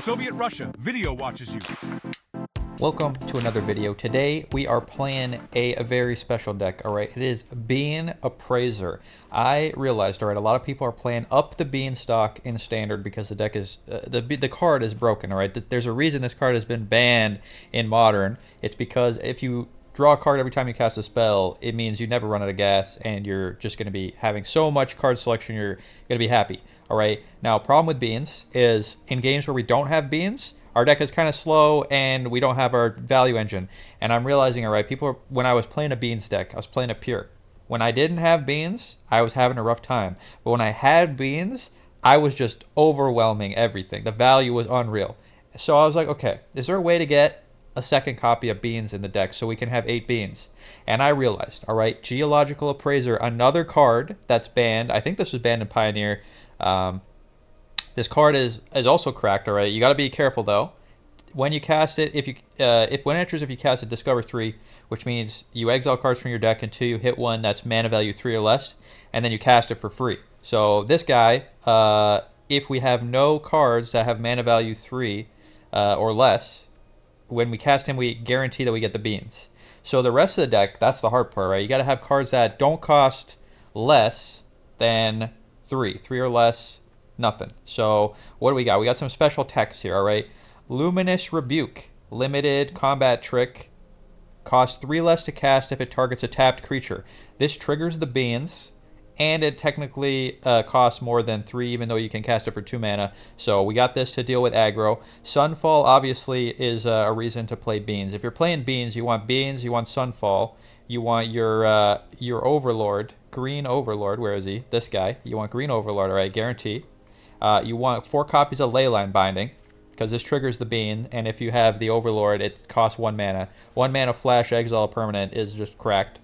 Soviet Russia video watches you. Welcome to another video. Today we are playing a very special deck, alright? It is Beanstalk Appraiser. I realized, alright, a lot of people are playing up the Beanstalk in Standard because the deck is, the card is broken, alright? There's a reason this card has been banned in Modern. It's because if you draw a card every time you cast a spell, it means you never run out of gas and you're just going to be having so much card selection you're going to be happy, alright? Now, problem with Beans is in games where we don't have Beans, our deck is kind of slow and we don't have our value engine. And I'm realizing, all right, when I was playing a Beans deck, I was playing a pure. When I didn't have Beans, I was having a rough time. But when I had Beans, I was just overwhelming everything. The value was unreal. So I was like, okay, is there a way to get a second copy of Beans in the deck so we can have 8 Beans? And I realized, all right, Geological Appraiser, another card that's banned. I think this was banned in Pioneer. This card is also cracked, all right? You got to be careful, though. When you cast it, when it enters, if you cast it, discover 3, which means you exile cards from your deck until you hit one that's mana value 3 or less, and then you cast it for free. So this guy, if we have no cards that have mana value 3 or less, when we cast him, we guarantee that we get the Beans. So the rest of the deck, that's the hard part, right? You got to have cards that don't cost less than 3 or less. Nothing. So what do we got? We got some special text here, all right? Luminous Rebuke, limited combat trick, costs 3 less to cast if it targets a tapped creature. This triggers the Beans, and it technically costs more than 3, even though you can cast it for 2 mana. So we got this to deal with aggro. Sunfall obviously is a reason to play Beans. If you're playing Beans, you want Sunfall, you want your Overlord, Green Overlord. Where is he? This guy. You want Green Overlord, all right? Guarantee. You want 4 copies of Leyline Binding, because this triggers the Bean, and if you have the Overlord, it costs 1 mana. 1 mana flash exile permanent is just cracked.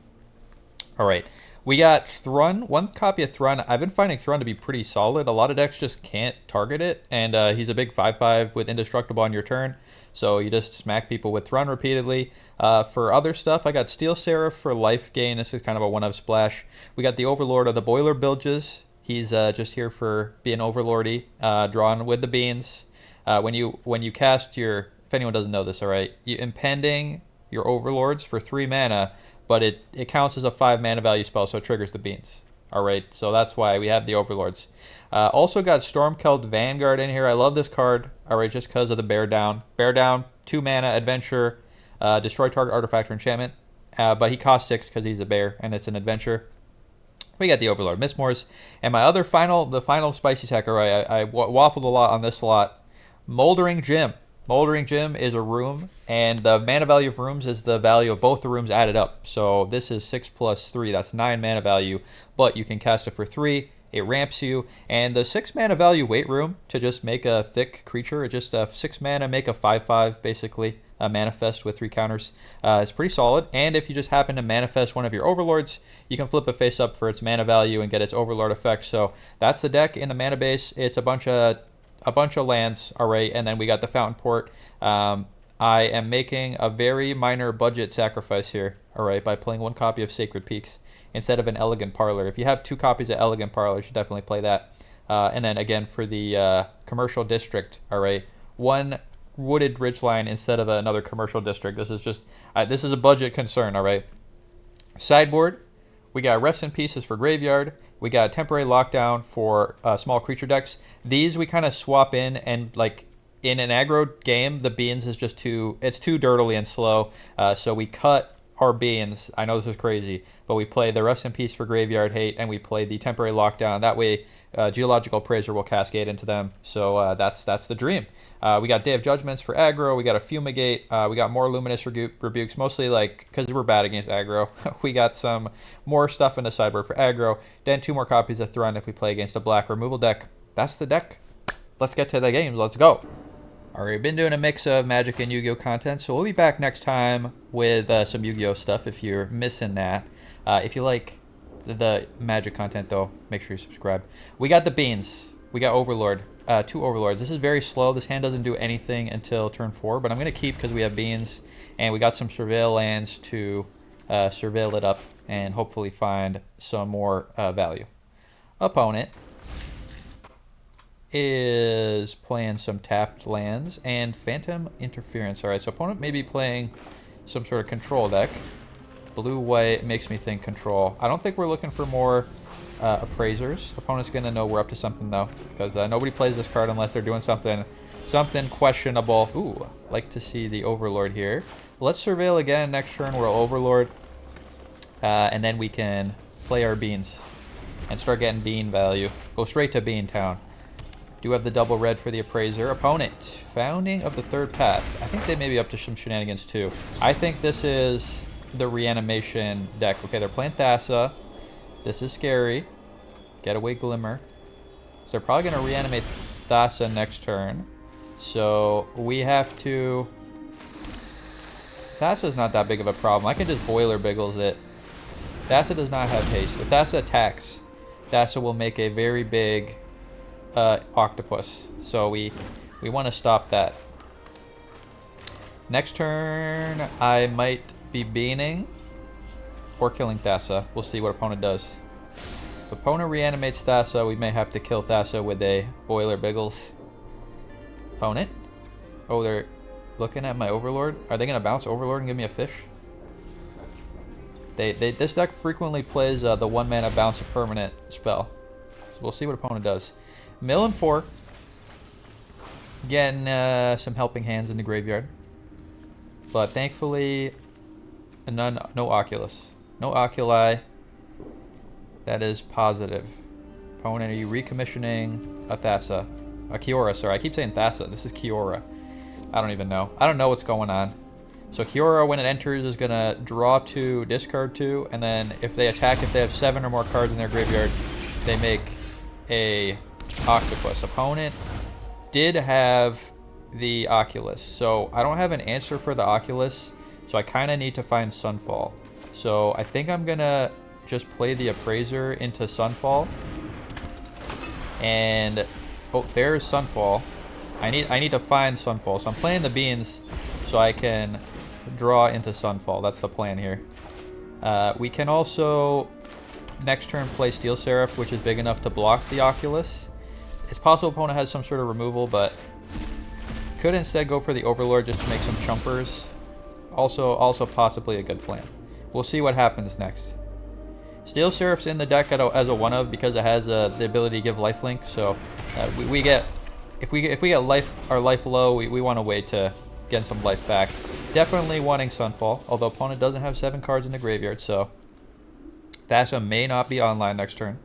Alright, we got Thrun, 1 copy of Thrun. I've been finding Thrun to be pretty solid. A lot of decks just can't target it, and he's a big 5/5 with Indestructible on your turn, so you just smack people with Thrun repeatedly. For other stuff, I got Steel Seraph for life gain. This is kind of a 1-of splash. We got the Overlord of the Boiler Bilges. He's just here for being overlordy, drawn with the Beans. When you cast your, if anyone doesn't know this, all right, you impending your Overlords for 3 mana, but it counts as a 5 mana value spell, so it triggers the Beans. All right, so that's why we have the Overlords. Also got Stormkeld Vanguard in here. I love this card, all right, just because of the Bear Down. Bear Down, 2 mana adventure, destroy target artifact or enchantment, but he costs 6 because he's a bear and it's an adventure. We got the Overlord Mistmores, and my other the final spicy tech. All right, I waffled a lot on this slot. Moldering Gym. Moldering Gym is a room, and the mana value of rooms is the value of both the rooms added up. So this is 6 plus 3, that's 9 mana value, but you can cast it for 3. It ramps you, and the 6 mana value wait room to just make a thick creature. It just 6 mana, make a 5/5 basically. Manifest with 3 counters. It's pretty solid, and if you just happen to manifest one of your Overlords, you can flip it face up for its mana value and get its Overlord effect. So that's the deck in the mana base. It's a bunch of lands, all right, and then we got the Fountain Port. I am making a very minor budget sacrifice here, all right, by playing 1 copy of Sacred Peaks instead of an Elegant Parlor. If you have 2 copies of Elegant Parlor, you should definitely play that. And then again for the Commercial District, all right, 1 Wooded Ridgeline instead of another commercial district. This is just this is a budget concern, all right. Sideboard, we got Rest in Pieces for Graveyard. We got Temporary Lockdown for small creature decks. These we kind of swap in, and like in an aggro game, the Beans is just too dirtily and slow. So we cut our Beans. I know this is crazy, but we play the Rest in Peace for Graveyard Hate, and we play the Temporary Lockdown. That way, Geological Appraiser will cascade into them. So that's the dream. We got Day of Judgments for aggro. We got a Fumigate. We got more Luminous Rebukes, mostly like because we're bad against aggro. We got some more stuff in the sideboard for aggro. Then 2 more copies of Thrun if we play against a black removal deck. That's the deck. Let's get to the games. Let's go. All right, been doing a mix of Magic and Yu-Gi-Oh content, so we'll be back next time with some Yu-Gi-Oh stuff if you're missing that. If you like the Magic content, though, make sure you subscribe. We got the Beans. We got Overlord. 2 Overlords. This is very slow. This hand doesn't do anything until turn 4, but I'm going to keep because we have Beans, and we got some Surveil lands to surveil it up and hopefully find some more value. Opponent is playing some tapped lands and Phantom Interference. Alright, so opponent may be playing some sort of control deck. Blue-white makes me think control. I don't think we're looking for more appraisers. Opponent's going to know we're up to something, though, because nobody plays this card unless they're doing something questionable. Ooh, like to see the Overlord here. Let's surveil again next turn. We'll Overlord, and then we can play our beans and start getting bean value. Go straight to Bean Town. Do have the double red for the Appraiser. Opponent, Founding of the Third Path. I think they may be up to some shenanigans, too. I think this is the reanimation deck. Okay, they're playing Thassa. This is scary. Getaway Glimmer. So they're probably going to reanimate Thassa next turn. So we have to... Thassa's not that big of a problem. I can just Boiler Biggles it. Thassa does not have haste. If Thassa attacks, Thassa will make a very big octopus. So we want to stop that. Next turn, I might be beaning or killing Thassa. We'll see what opponent does. If opponent reanimates Thassa, we may have to kill Thassa with a Boiler Biggles. Opponent. Oh, they're looking at my Overlord. Are they going to bounce Overlord and give me a fish? This deck frequently plays the 1-mana bounce a permanent spell. So we'll see what opponent does. Mill and 4. Getting some helping hands in the graveyard. But thankfully, no Oculus. No Oculi. That is positive. Opponent, are you recommissioning a Thassa? A Kiora, sorry. I keep saying Thassa. This is Kiora. I don't even know. I don't know what's going on. So Kiora, when it enters, is going to draw 2, discard 2, and then if they attack, if they have 7 or more cards in their graveyard, they make a octopus. Opponent did have the Oculus. So I don't have an answer for the Oculus, so I kind of need to find Sunfall. So I think I'm going to just play the Appraiser into Sunfall. And, oh, there's Sunfall. I need to find Sunfall. So I'm playing the beans so I can draw into Sunfall. That's the plan here. We can also next turn play Steel Seraph, which is big enough to block the Oculus. It's possible opponent has some sort of removal, but could instead go for the Overlord just to make some chumpers. Also possibly a good plan. We'll see what happens next. Steel Seraph's in the deck as a 1-of because it has the ability to give lifelink. So we get if we get our life low, we want to wait to get some life back. Definitely wanting Sunfall, although opponent doesn't have 7 cards in the graveyard, so Thassa may not be online next turn.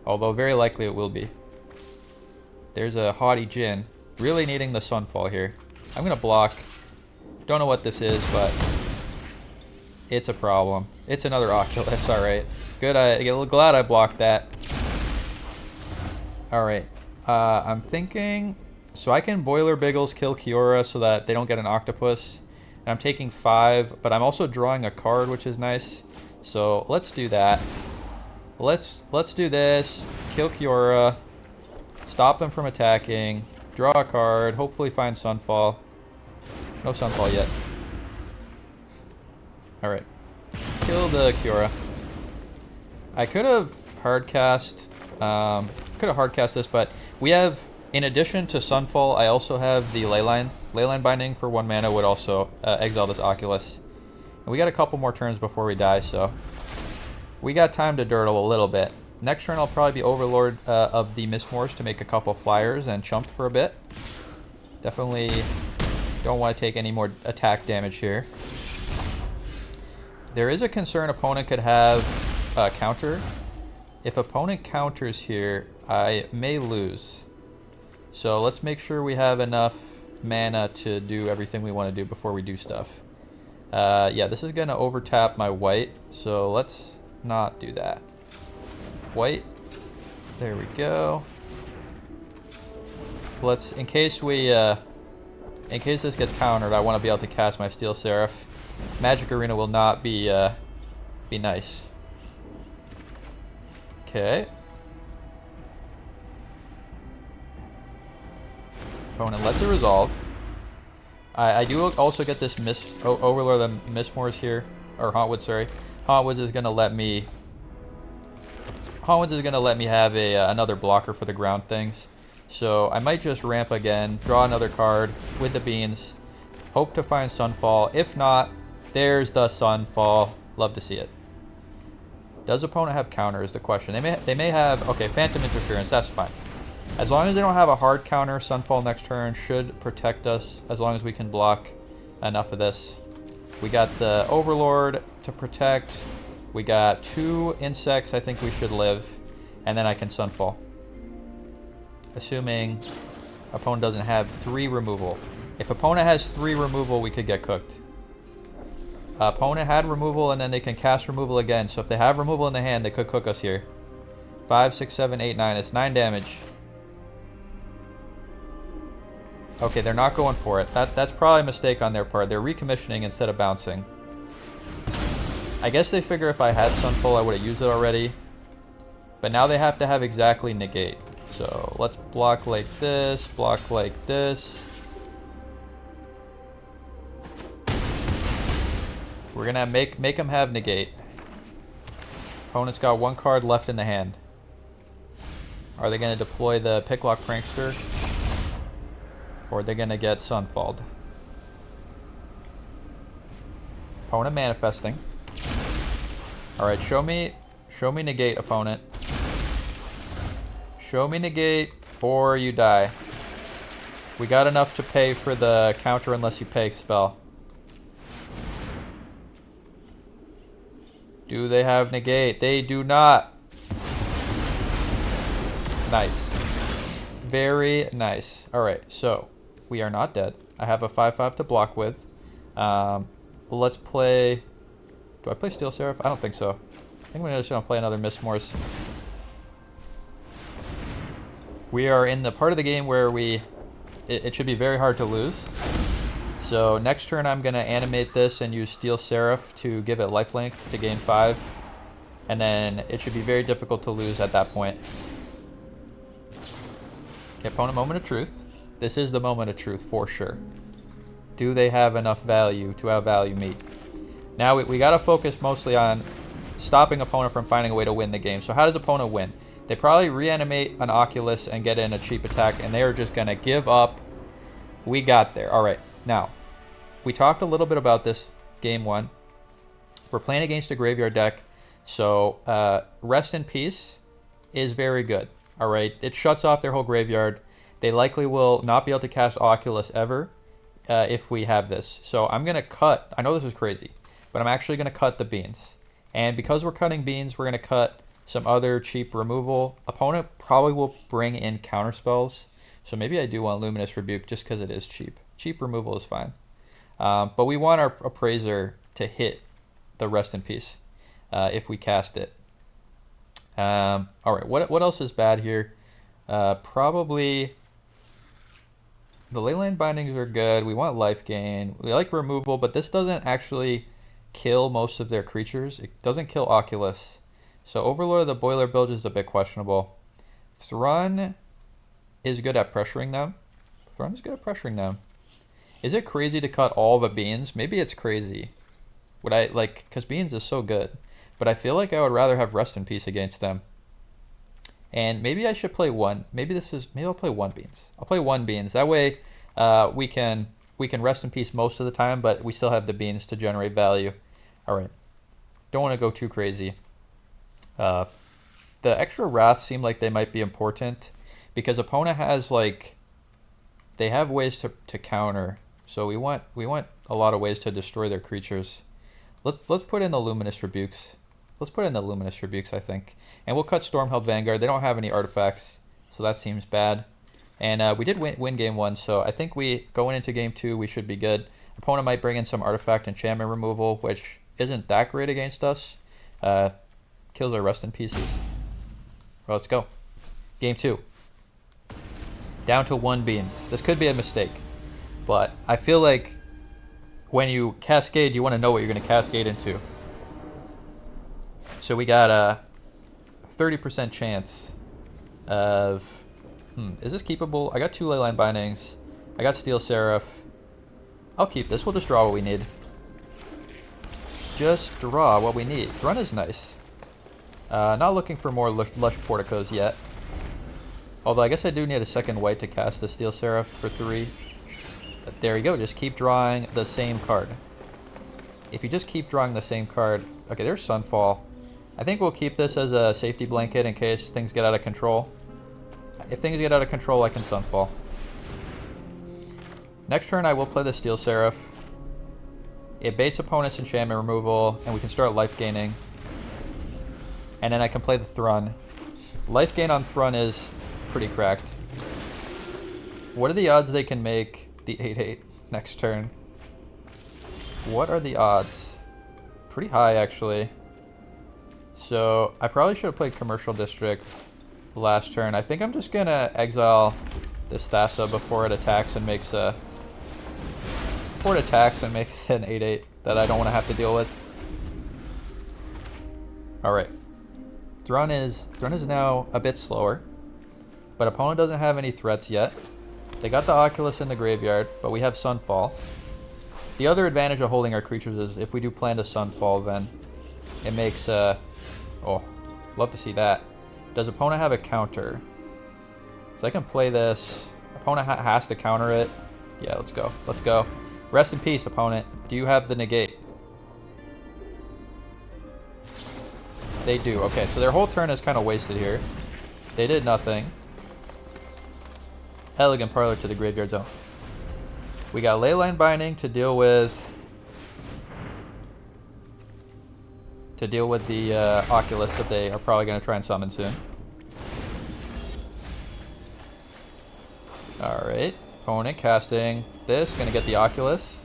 Although very likely it will be. There's a Haughty Jin. Really needing the Sunfall here. I'm going to block. Don't know what this is, but it's a problem. It's another Oculus. Alright. Good. I get a little glad I blocked that. Alright. I'm thinking... So I can Boiler Biggles, kill Kiora so that they don't get an Octopus. And I'm taking 5, but I'm also drawing a card, which is nice. So let's do that. Let's do this. Kill Kiora. Stop them from attacking. Draw a card. Hopefully find Sunfall. No Sunfall yet. Alright. Kill the Kiora. I could have hardcast. This, but we have, in addition to Sunfall, I also have the Leyline. Leyline Binding for 1 mana would also exile this Oculus. And we got a couple more turns before we die, so we got time to dirtle a little bit. Next turn I'll probably be Overlord of the Mistmoors to make a couple flyers and chump for a bit. Definitely don't want to take any more attack damage here. There is a concern opponent could have a counter. If opponent counters here, I may lose. So let's make sure we have enough mana to do everything we want to do before we do stuff. Yeah, this is going to overtap my white, so let's not do that. White. There we go. Let's, in case this gets countered, I want to be able to cast my Steel Seraph. Magic Arena will not be nice. Okay. Opponent lets it resolve. I do also get this Overlord of the Mistmoors here, or Hauntwood, sorry. Hauntwoods is gonna let me have another blocker for the ground things. So I might just ramp again, draw another card with the beans, hope to find Sunfall. If not, there's the Sunfall. Love to see it. Does opponent have counter is the question. They may have, okay, Phantom Interference, that's fine. As long as they don't have a hard counter, Sunfall next turn should protect us as long as we can block enough of this. We got the Overlord to protect. We got 2 insects I think we should live. And then I can Sunfall. Assuming opponent doesn't have 3 removal. If opponent has 3 removal, we could get cooked. Opponent had removal and then they can cast removal again. So if they have removal in the hand, they could cook us here. 5, 6, 7, 8, 9. It's 9 damage. Okay, they're not going for it. That's probably a mistake on their part. They're recommissioning instead of bouncing. I guess they figure if I had Sunfall, I would have used it already. But now they have to have exactly negate. So let's block like this, block like this. We're gonna make them have negate. Opponent's got 1 card left in the hand. Are they gonna deploy the Picklock Prankster? Or are they gonna get Sunfalled? Opponent manifesting. Alright, show me negate, opponent. Show me negate or you die. We got enough to pay for the counter unless you pay spell. Do they have negate? They do not. Nice. Very nice. Alright, so we are not dead. I have a 5/5 to block with. Let's play... Do I play Steel Seraph? I don't think so. I think we're just going to play another Mistmores. We are in the part of the game where it should be very hard to lose. So next turn I'm going to animate this and use Steel Seraph to give it lifelink to gain 5. And then it should be very difficult to lose at that point. Okay, opponent moment of truth. This is the moment of truth for sure. Do they have enough value to have value meet? Now we got to focus mostly on stopping opponent from finding a way to win the game. So how does opponent win? They probably reanimate an Oculus and get in a cheap attack, and they're just going to give up. We got there. All right. Now, we talked a little bit about this game 1. We're playing against a graveyard deck, so Rest in Peace is very good. All right. It shuts off their whole graveyard. They likely will not be able to cast Oculus ever if we have this. So I'm going to cut. I know this is crazy, but I'm actually going to cut the beans. And because we're cutting beans, we're going to cut some other cheap removal. Opponent probably will bring in counter spells. So maybe I do want Luminous Rebuke just because it is cheap. Cheap removal is fine. But we want our Appraiser to hit the Rest in Peace if we cast it. All right, what else is bad here? Probably the Leyline Bindings are good. We want life gain. We like removal, but this doesn't actually kill most of their creatures. It doesn't kill Oculus. So Overlord of the Boiler Bilge is a bit questionable. Thrun is good at pressuring them. Thrun is good at pressuring them. Is it crazy to cut all the beans? Maybe it's crazy. Would I like, because beans is so good, but I feel like I would rather have Rest in Peace against them. And maybe I should play 1. Maybe I'll play 1 beans. I'll play 1 beans. That way we can Rest in Peace most of the time, but we still have the beans to generate value. All right. Don't want to go too crazy. The extra Wrath seem like they might be important because opponent has like, they have ways to counter. So we want a lot of ways to destroy their creatures. Let's put in the Luminous Rebukes. Let's put in the Luminous Rebukes, I think. And we'll cut Stormheld Vanguard. They don't have any artifacts, so that seems bad. And we did win game 1, so I think going into game 2, we should be good. Opponent might bring in some artifact enchantment removal, which isn't that great against us. Kills our Rest in Pieces. Well, let's go. Game 2. Down to 1 beans. This could be a mistake, but I feel like when you cascade, you want to know what you're going to cascade into. So we got a 30% chance of... is this keepable? I got 2 Leyline Bindings. I got Steel Seraph. I'll keep this. We'll just draw what we need. Just draw what we need. Thrun is nice. Not looking for more lush porticos yet. Although I guess I do need a second white to cast the Steel Seraph for 3. But there you go, just keep drawing the same card. If you just keep drawing the same card... Okay, there's Sunfall. I think we'll keep this as a safety blanket in case things get out of control. If things get out of control, I can Sunfall. Next turn I will play the Steel Seraph. It baits opponent's enchantment removal, and we can start life gaining. And then I can play the Thrun. Life gain on Thrun is pretty cracked. What are the odds they can make the 8/8 next turn? What are the odds? Pretty high, actually. So I probably should have played Commercial District last turn. I think I'm just gonna exile this Thassa before it attacks and makes an 8/8 that I don't want to have to deal with. Alright. Thrun is now a bit slower, but opponent doesn't have any threats yet. They got the Oculus in the graveyard, but we have Sunfall. The other advantage of holding our creatures is if we do plan to Sunfall, then it makes oh, love to see that. Does opponent have a counter? So I can play this. Opponent has to counter it. Yeah, let's go. Let's go. Rest in peace, opponent. Do you have the negate? They do. Okay, so their whole turn is kind of wasted here. They did nothing. Elegant Parlor to the graveyard zone. We got Leyline Binding to deal with the Oculus that they are probably going to try and summon soon. Alright, opponent casting this, going to get the Oculus.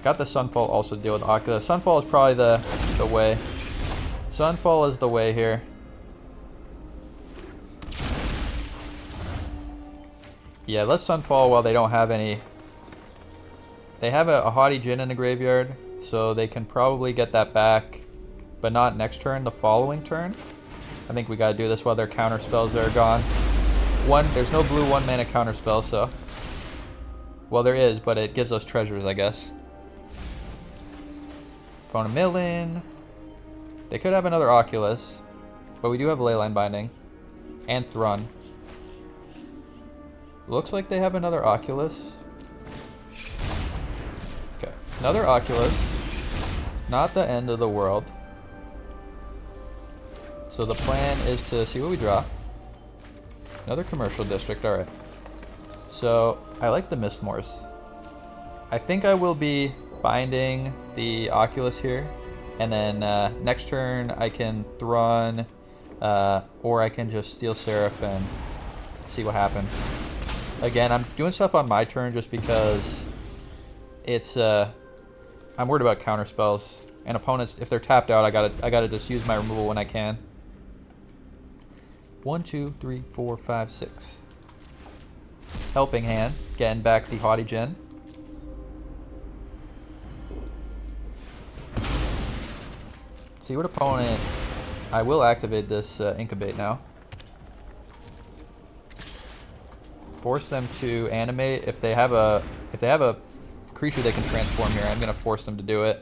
Got the Sunfall also to deal with the Oculus. Sunfall is probably the way. Sunfall is the way here. Yeah, let's Sunfall while they don't have any. They have a Haughty Djinn in the graveyard, so they can probably get that back, but not next turn, the following turn. I think we gotta do this while their counter spells are gone. There's no blue 1-mana counter spell, so. Well, there is, but it gives us treasures, I guess. Phone a mill in. They could have another Oculus, but we do have Leyline Binding and Thrun. Looks like they have another Oculus. Okay, another Oculus. Not the end of the world. So the plan is to see what we draw. Another Commercial District, alright. So, I like the Mistmores. I think I will be binding the Oculus here. And then next turn I can Thrun, or I can just Steel Seraph and see what happens. Again, I'm doing stuff on my turn just because it's I'm worried about counter spells and opponents. If they're tapped out, I gotta just use my removal when I can. 1, 2, 3, 4, 5, 6. Helping Hand, getting back the Haughty Djinn. See what opponent. I will activate this Incubate now. Force them to animate. If they have a creature they can transform here, I'm gonna force them to do it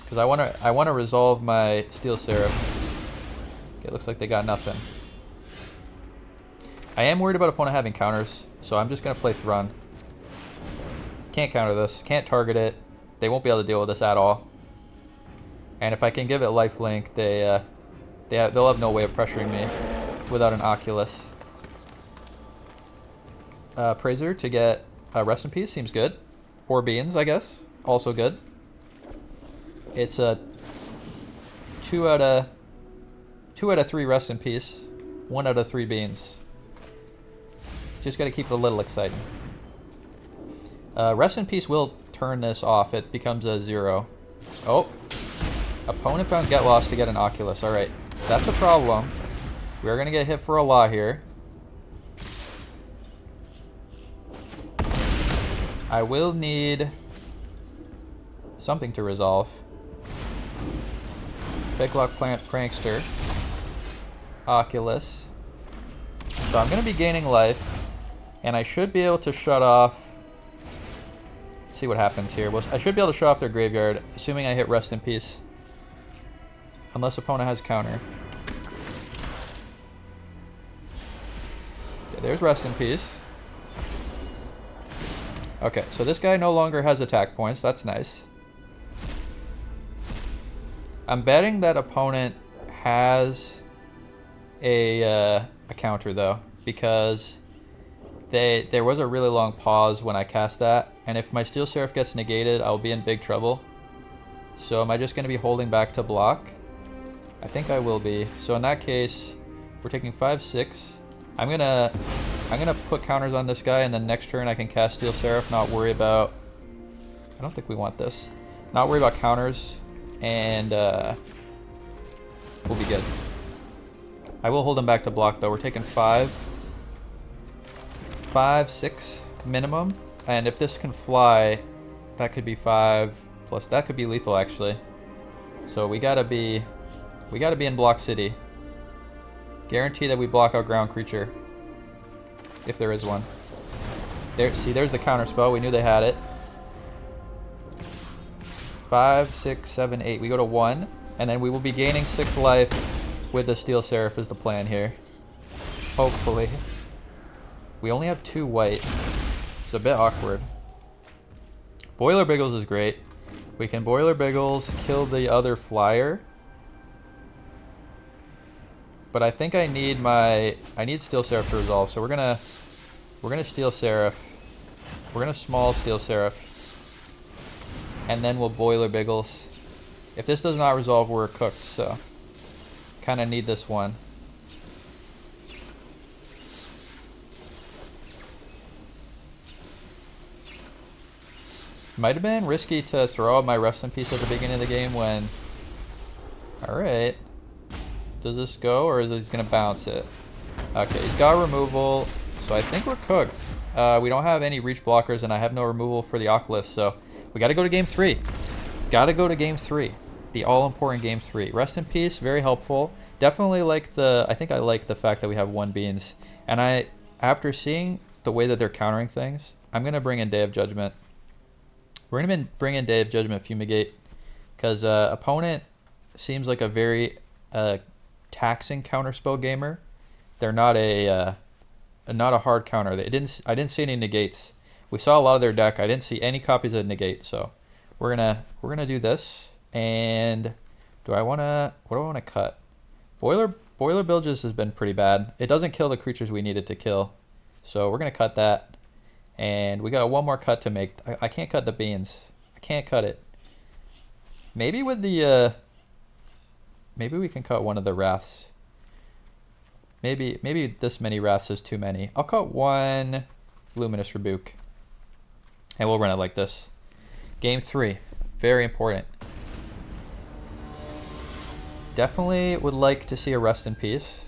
because I wanna resolve my Steel Seraph. Okay, looks like they got nothing. I am worried about opponent having counters, so I'm just gonna play Thrun. Can't counter this. Can't target it. They won't be able to deal with this at all. And if I can give it lifelink, they'll have no way of pressuring me without an Oculus. Appraiser to get Rest in Peace seems good. Or Beans, I guess, also good. It's a 2 out of 3 Rest in Peace, 1 out of 3 Beans. Just got to keep it a little exciting. Rest in Peace will turn this off. It becomes a 0. Oh. Opponent found Get Lost to get an Oculus. Alright, that's a problem. We're going to get hit for a lot here. I will need something to resolve. Picklock Plant Prankster. Oculus. So I'm going to be gaining life. And I should be able to shut off. Let's see what happens here. Well, I should be able to shut off their graveyard, assuming I hit Rest in Peace. Unless opponent has counter. there's Rest in Peace. Okay, so this guy no longer has attack points. That's nice. I'm betting that opponent has a counter though, because there was a really long pause when I cast that, and if my Steel Seraph gets negated, I'll be in big trouble. So am I just going to be holding back to block? I think I will be. So in that case, we're taking 5-6. I'm gonna put counters on this guy, and then next turn I can cast Steel Seraph, not worry about... I don't think we want this. Not worry about counters, and we'll be good. I will hold him back to block though. We're taking 5, 6 minimum, and if this can fly, that could be 5 plus. That could be lethal actually. So we gotta be in block city. Guarantee that we block our ground creature, if there is one. There, see, there's the counter spell. We knew they had it. 5, 6, 7, 8. We go to 1, and then we will be gaining 6 life with the Steel Seraph is the plan here. Hopefully. We only have 2 white. It's a bit awkward. Boiler Biggles is great. We can Boiler Biggles, kill the other flyer. But I think I need Steel Seraph to resolve, so we're gonna Steel Seraph. We're gonna small Steel Seraph. And then we'll Boiler Biggles. If this does not resolve, we're cooked, so kinda need this one. Might have been risky to throw out my Rest in Peace at the beginning of the game when... Alright. Does this go, or is he going to bounce it? Okay, he's got removal, so I think we're cooked. We don't have any reach blockers, and I have no removal for the Oculus, so we got to go to game 3. Got to go to game 3. The all-important game 3. Rest in Peace, very helpful. Definitely like I think I like the fact that we have 1 Beans. And after seeing the way that they're countering things, I'm going to bring in Day of Judgment. We're going to bring in Day of Judgment Fumigate, because opponent seems like a very taxing counterspell gamer. They're not a hard counter. I didn't see any negates. We saw a lot of their deck. I didn't see any copies of negate. So we're gonna do this. And what do I want to cut? Boiler Bilges has been pretty bad. It doesn't kill the creatures we needed to kill, so we're gonna cut that. And we got 1 more cut to make. I can't cut the Beans. I can't cut it. Maybe with the maybe we can cut one of the Wraths. Maybe this many Wraths is too many. I'll cut 1 Luminous Rebuke. And we'll run it like this. Game 3. Very important. Definitely would like to see a Rest in Peace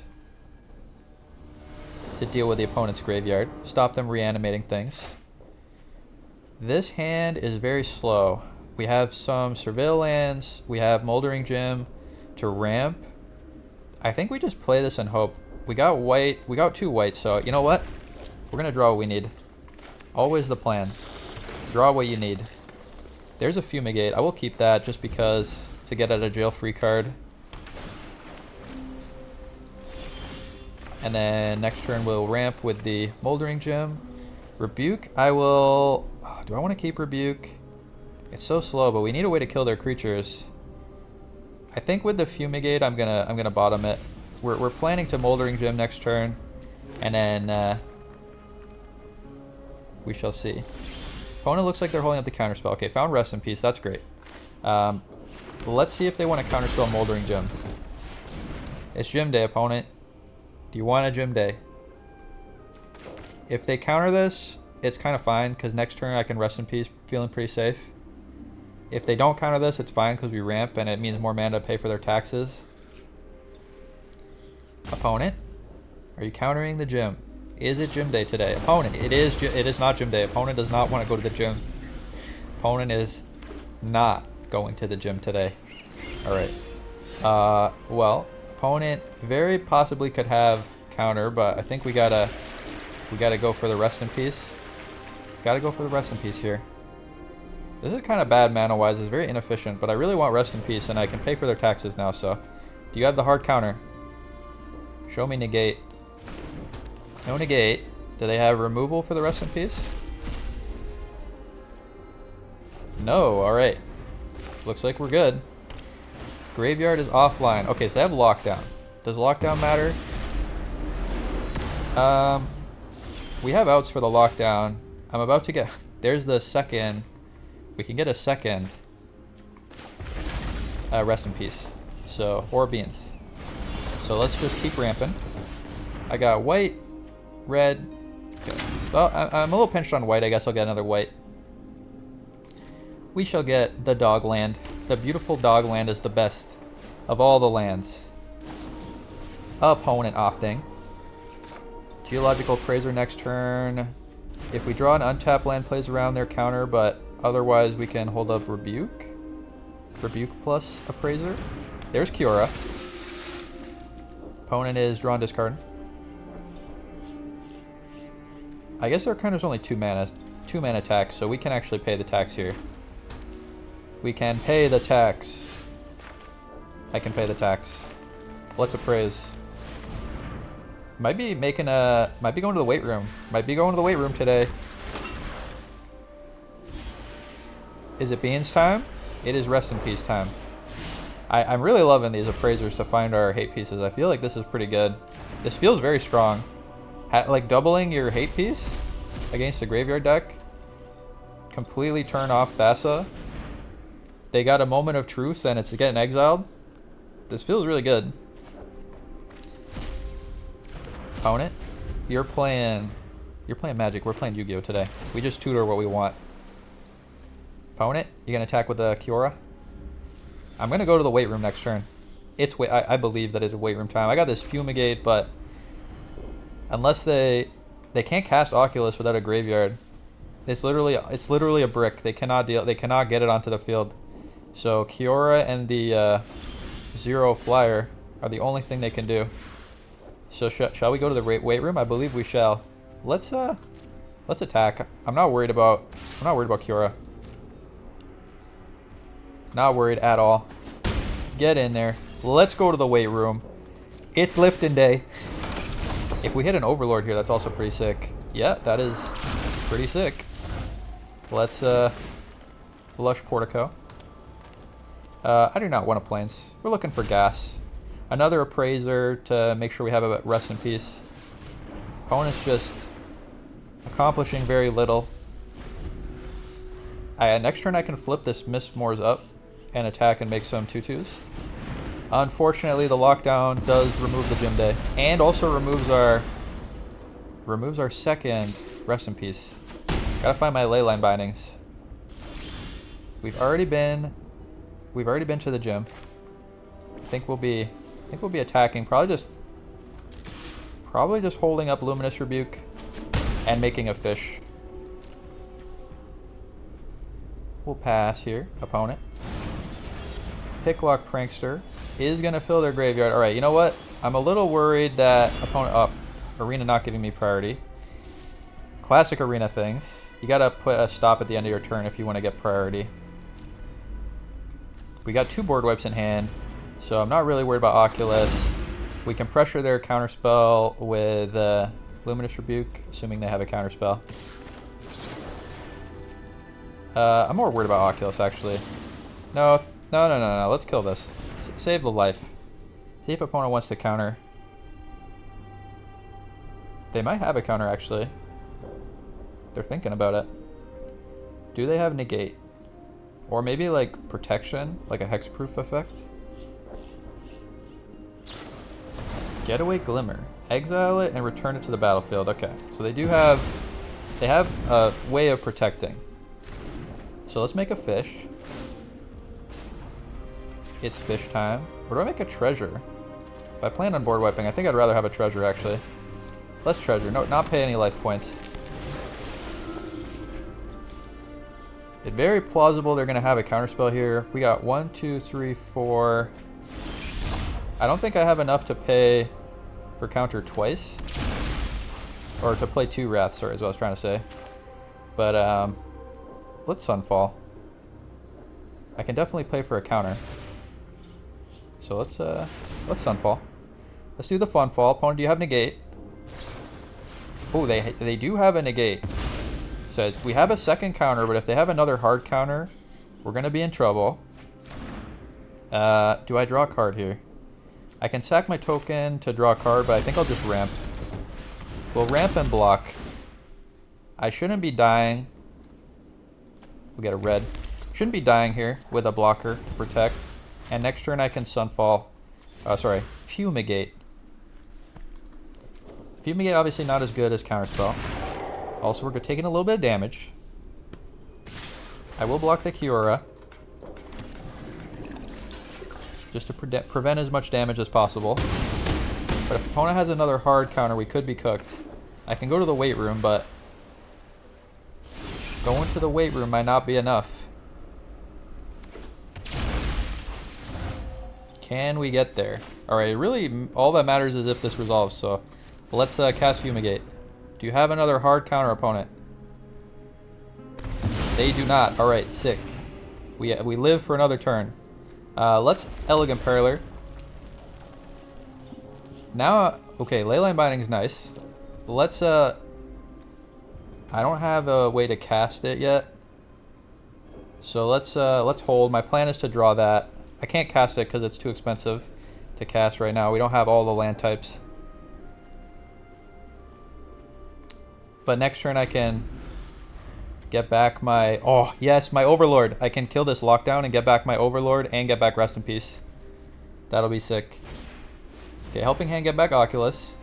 to deal with the opponent's graveyard. Stop them reanimating things. This hand is very slow. We have some Surveil lands. We have Moldering Gym to ramp. I think we just play this and hope. We got white. We got 2 white, so you know what? We're gonna draw what we need. Always the plan. Draw what you need. There's a Fumigate. I will keep that just because to get at a jail free card. And then next turn we'll ramp with the Moldering Gym. Rebuke, I will... do I want to keep Rebuke? It's so slow, but we need a way to kill their creatures. I think with the Fumigate, I'm gonna bottom it. We're planning to Moldering Gym next turn, and then we shall see. Opponent looks like they're holding up the counterspell. Okay, found Rest in Peace. That's great. Let's see if they want to counterspell Moldering Gym. It's Gym Day, opponent. Do you want a Gym Day? If they counter this, it's kind of fine, because next turn I can Rest in Peace, feeling pretty safe. If they don't counter this, it's fine, because we ramp, and it means more mana to pay for their taxes. Opponent, are you countering the gym? Is it Gym Day today? Opponent, it is not Gym Day. Opponent does not want to go to the gym. Opponent is not going to the gym today. Alright. Well, opponent very possibly could have counter, but I think we gotta go for the Rest in Peace. Gotta go for the Rest in Peace here. This is kind of bad mana-wise. It's very inefficient, but I really want Rest in Peace, and I can pay for their taxes now, so... Do you have the hard counter? Show me negate. No negate. Do they have removal for the rest in peace? No, alright. Looks like we're good. Graveyard is offline. Okay, so they have lockdown. Does lockdown matter? We have outs for the lockdown. I'm about to get... There's the second. We can get a second. Rest in peace. So, or beans. So let's just keep ramping. I got white, red. Okay. Well, I'm a little pinched on white. I guess I'll get another white. We shall get the dog land. The beautiful dog land is the best of all the lands. Opponent opting. Geological Appraiser next turn. If we draw an untapped land, plays around their counter, but otherwise we can hold up Rebuke. Rebuke plus Appraiser. There's Kiora. Opponent is drawn, discard. I guess our counter's only 2 mana. 2 mana tax, so we can actually pay the tax here. We can pay the tax. I can pay the tax. Let's appraise. Might be going to the weight room. Might be going to the weight room today. Is it beans time? It is rest in peace time. I'm really loving these appraisers to find our hate pieces. I feel like this is pretty good. This feels very strong. Like doubling your hate piece against the graveyard deck. Completely turn off Thassa. They got a moment of truth and it's getting exiled. This feels really good. Opponent, you're playing Magic. We're playing Yu-Gi-Oh today. We just tutor what we want. Opponent, you gonna attack with the Kiora? I'm gonna go to the weight room next turn. I believe that it's weight room time. I got this Fumigate, but unless they can't cast Oculus without a graveyard. It's literally a brick. They cannot get it onto the field. So Kiora and the 0 flyer are the only thing they can do. So shall we go to the weight room? I believe we shall. Let's attack. I'm not worried about Kiora. Not worried at all. Get in there. Let's go to the weight room. It's lifting day. If we hit an Overlord here, that's also pretty sick. Yeah, that is pretty sick. Let's Lush Portico. I do not want a Plains. We're looking for gas. Another Appraiser to make sure we have a rest in peace. Opponent's just accomplishing very little. Next turn I can flip this Mistmore's up and attack and make some 2/2s. Unfortunately, the lockdown does remove the Gym Day and also removes our second rest in peace. Gotta find my Leyline bindings. We've already been to the gym. I think we'll be attacking. Probably just holding up Luminous Rebuke and making a fish. We'll pass here, opponent. Picklock Prankster is gonna fill their graveyard. All right, you know what? I'm a little worried that opponent arena not giving me priority. Classic arena things. You gotta put a stop at the end of your turn if you want to get priority. We got 2 board wipes in hand, so I'm not really worried about Oculus. We can pressure their counterspell with Luminous Rebuke, assuming they have a counterspell. I'm more worried about Oculus, actually. No. Let's kill this. Save the life. See if opponent wants to counter. They might have a counter, actually. They're thinking about it. Do they have negate? Or maybe like protection, like a hexproof effect? Getaway Glimmer. Exile it and return it to the battlefield. Okay, so they have a way of protecting. So let's make a fish. It's fish time. Or do I make a treasure? If I plan on board wiping, I think I'd rather have a treasure, actually. Let's treasure. No, not pay any life points. It's very plausible they're going to have a counterspell here. We got 1, 2, 3, 4. I don't think I have enough to pay for counter twice. Or to play 2 Wraths, sorry, is what I was trying to say. But, let's Sunfall. I can definitely play for a counter. So let's Sunfall. Let's do the Funfall. Opponent, do you have negate? Oh, they do have a negate. So we have a second counter, but if they have another hard counter, we're going to be in trouble. Do I draw a card here? I can sack my token to draw a card, but I think I'll just ramp. We'll ramp and block. I shouldn't be dying. We'll get a red. Shouldn't be dying here with a blocker to protect. And next turn I can Sunfall. Sorry, Fumigate. Fumigate obviously not as good as Counterspell. Also, we're taking a little bit of damage. I will block the Kiora, just to prevent as much damage as possible. But if opponent has another hard counter, we could be cooked. I can go to the weight room, but going to the weight room might not be enough. Can we get there? Alright, really all that matters is if this resolves, so let's cast Fumigate. Do you have another hard counter, opponent? They do not. Alright, sick. We live for another turn. Let's Elegant Parallel. Now, okay, Leyline Binding is nice. Let's, I don't have a way to cast it yet. So let's hold. My plan is to draw that. I can't cast it because it's too expensive to cast right now. We don't have all the land types. But next turn I can get back my... Oh, yes, my Overlord. I can kill this lockdown and get back my Overlord and get back Rest in Peace. That'll be sick. Okay, Helping Hand, get back Oculus.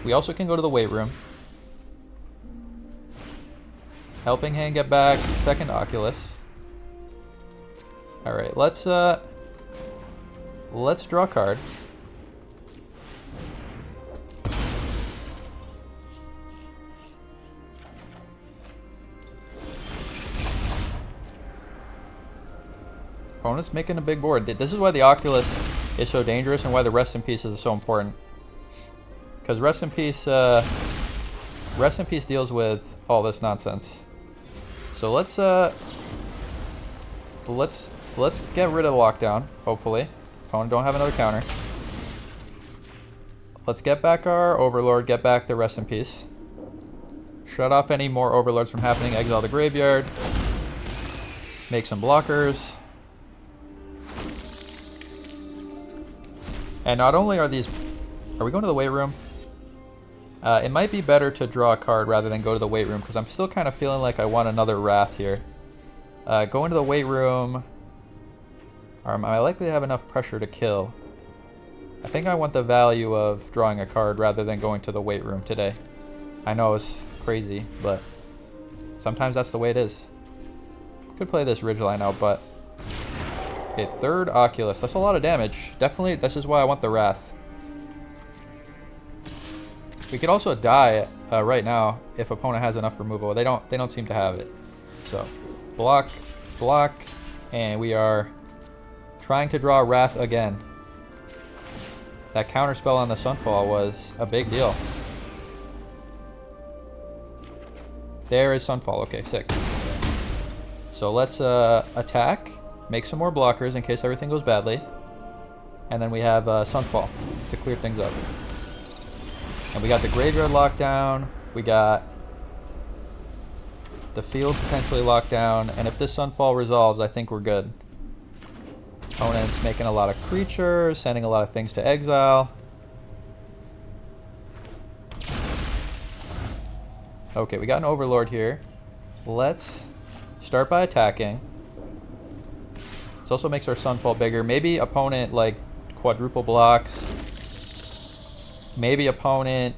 We also can go to the weight room. Helping Hand, get back second Oculus. Alright, let's draw a card. Opponent's making a big board. This is why the Oculus is so dangerous and why the Rest in Peace is so important. Because Rest in Peace deals with all this nonsense. So let's get rid of the lockdown, hopefully. Opponent don't have another counter. Let's get back our Overlord, get back the Rest in Peace. Shut off any more Overlords from happening, exile the graveyard. Make some blockers. And not only are these... Are we going to the weight room? It might be better to draw a card rather than go to the weight room, because I'm still kind of feeling like I want another Wrath here. Going to the weight room... Am I likely to have enough pressure to kill? I think I want the value of drawing a card rather than going to the weight room today. I know it's crazy, but sometimes that's the way it is. Could play this Ridgeline out, but... Okay, third Oculus. That's a lot of damage. Definitely, this is why I want the Wrath. We could also die right now if opponent has enough removal. They don't seem to have it. So, block, block, and we are trying to draw Wrath again. That counterspell on the Sunfall was a big deal. There is Sunfall. Okay, sick. So let's attack, make some more blockers in case everything goes badly, and then we have Sunfall to clear things up. And we got the graveyard locked down, we got the field potentially locked down, and if this Sunfall resolves, I think we're good. Opponent's making a lot of creatures, sending a lot of things to exile. Okay, we got an Overlord here. Let's start by attacking. This also makes our Sunfall bigger. Maybe opponent like quadruple blocks. Maybe opponent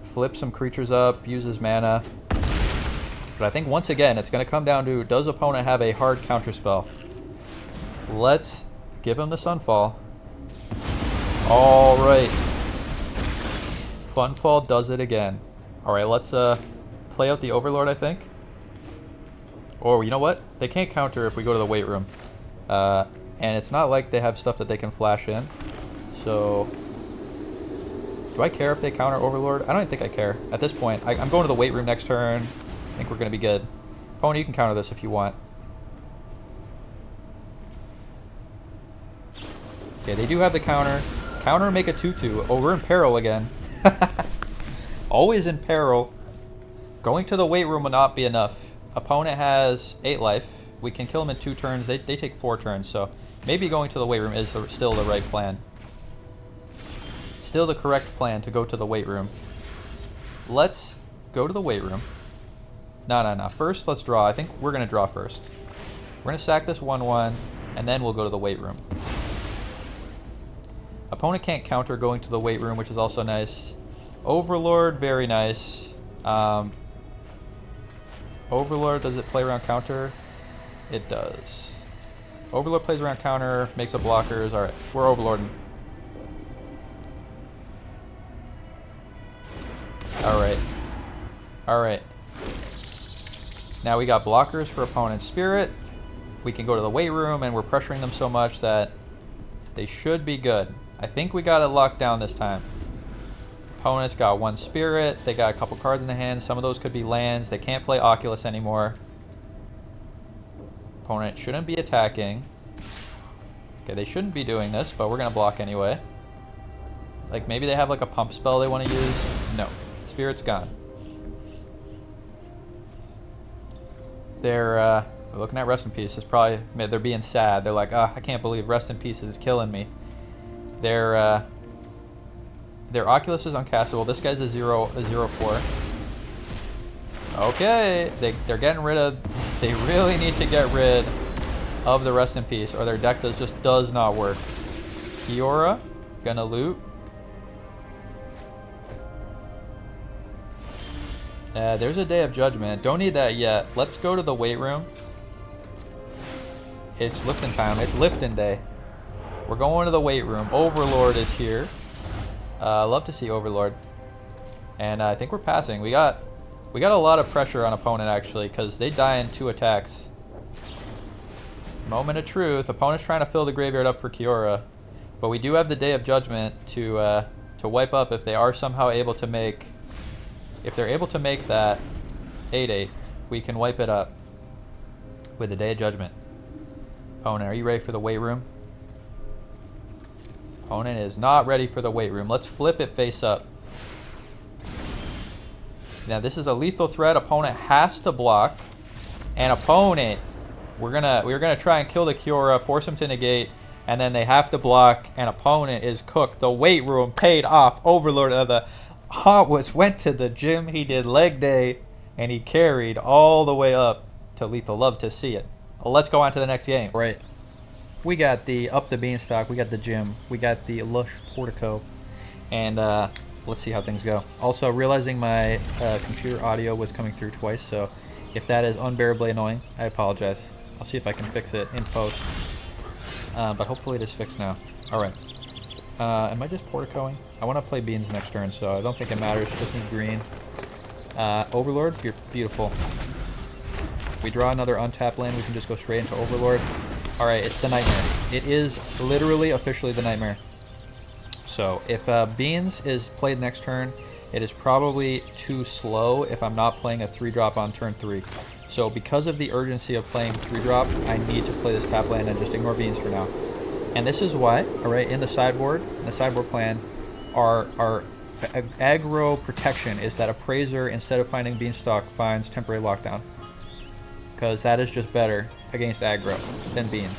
flips some creatures up, uses mana. But I think once again, it's going to come down to, does opponent have a hard counterspell? Let's give him the Sunfall. Alright. Funfall does it again. Alright, let's play out the Overlord, I think. Or, you know what? They can't counter if we go to the weight room. And it's not like they have stuff that they can flash in. So... Do I care if they counter Overlord? I don't think I care. At this point, I'm going to the weight room next turn. I think we're going to be good. Opponent, you can counter this if you want. Okay, they do have the counter. Counter, make a 2/2. Oh, we're in peril again. always in peril. Going to the weight room will not be enough. Opponent has 8 life. We can kill him in 2 turns. They take 4 turns, so maybe going to the weight room is still the right plan. Still the correct plan to go to the weight room. Let's go to the weight room. No. First, let's draw. I think we're going to draw first. We're going to sack this 1/1, and then we'll go to the weight room. Opponent can't counter going to the weight room, which is also nice. Overlord, very nice. Overlord, does it play around counter? It does. Overlord plays around counter, makes up blockers. Alright, we're overlording. Alright. Now we got blockers for opponent's spirit. We can go to the weight room, and we're pressuring them so much that they should be good. I think we got it locked down this time. Opponent's got 1 spirit. They got a couple cards in the hand. Some of those could be lands. They can't play Oculus anymore. Opponent shouldn't be attacking. Okay, they shouldn't be doing this, but we're going to block anyway. Like, maybe they have like a pump spell they want to use. No. Spirit's gone. They're looking at Rest in Peace. It's probably, they're being sad. They're like, I can't believe Rest in Peace is killing me. Their Oculus is uncastable. This guy's a 0/4. Okay, they're getting rid of. They really need to get rid of the Rest in Peace, or their deck just does not work. Kiora, gonna loot. There's a Day of Judgment. Don't need that yet. Let's go to the weight room. It's lifting time. It's lifting day. We're going to the weight room. Overlord is here. Love to see Overlord. And I think we're passing. We got a lot of pressure on opponent, actually, because they die in 2 attacks. Moment of truth. Opponent's trying to fill the graveyard up for Kiora. But we do have the Day of Judgment to wipe up if they are somehow able to make... If they're able to make that 8/8, we can wipe it up with the Day of Judgment. Opponent, are you ready for the weight room? Opponent is not ready for the weight room. Let's flip it face up. Now this is a lethal threat. Opponent has to block. And opponent, we're gonna try and kill the Kiora, force him to negate, and then they have to block, and opponent is cooked. The weight room paid off. Overlord of the went to the gym, he did leg day, and he carried all the way up to lethal. Love to see it. Well, let's go on to the next game. Right. We got the up the Beanstalk, we got the gym, we got the lush portico, and let's see how things go. Also, realizing my computer audio was coming through twice, so if that is unbearably annoying, I apologize. I'll see if I can fix it in post, but hopefully it is fixed now. Alright. Am I just porticoing? I want to play Beans next turn, so I don't think it matters. Just need green. Overlord, you're beautiful. We draw another untapped land, we can just go straight into Overlord. Alright, it's the Nightmare. It is literally officially the Nightmare. So, if Beans is played next turn, it is probably too slow if I'm not playing a 3-drop on turn 3. So, because of the urgency of playing 3-drop, I need to play this tap land and just ignore Beans for now. And this is why, alright, in the sideboard plan, our aggro protection is that Appraiser, instead of finding Beanstalk, finds Temporary Lockdown. Because that is just better against aggro than Beans.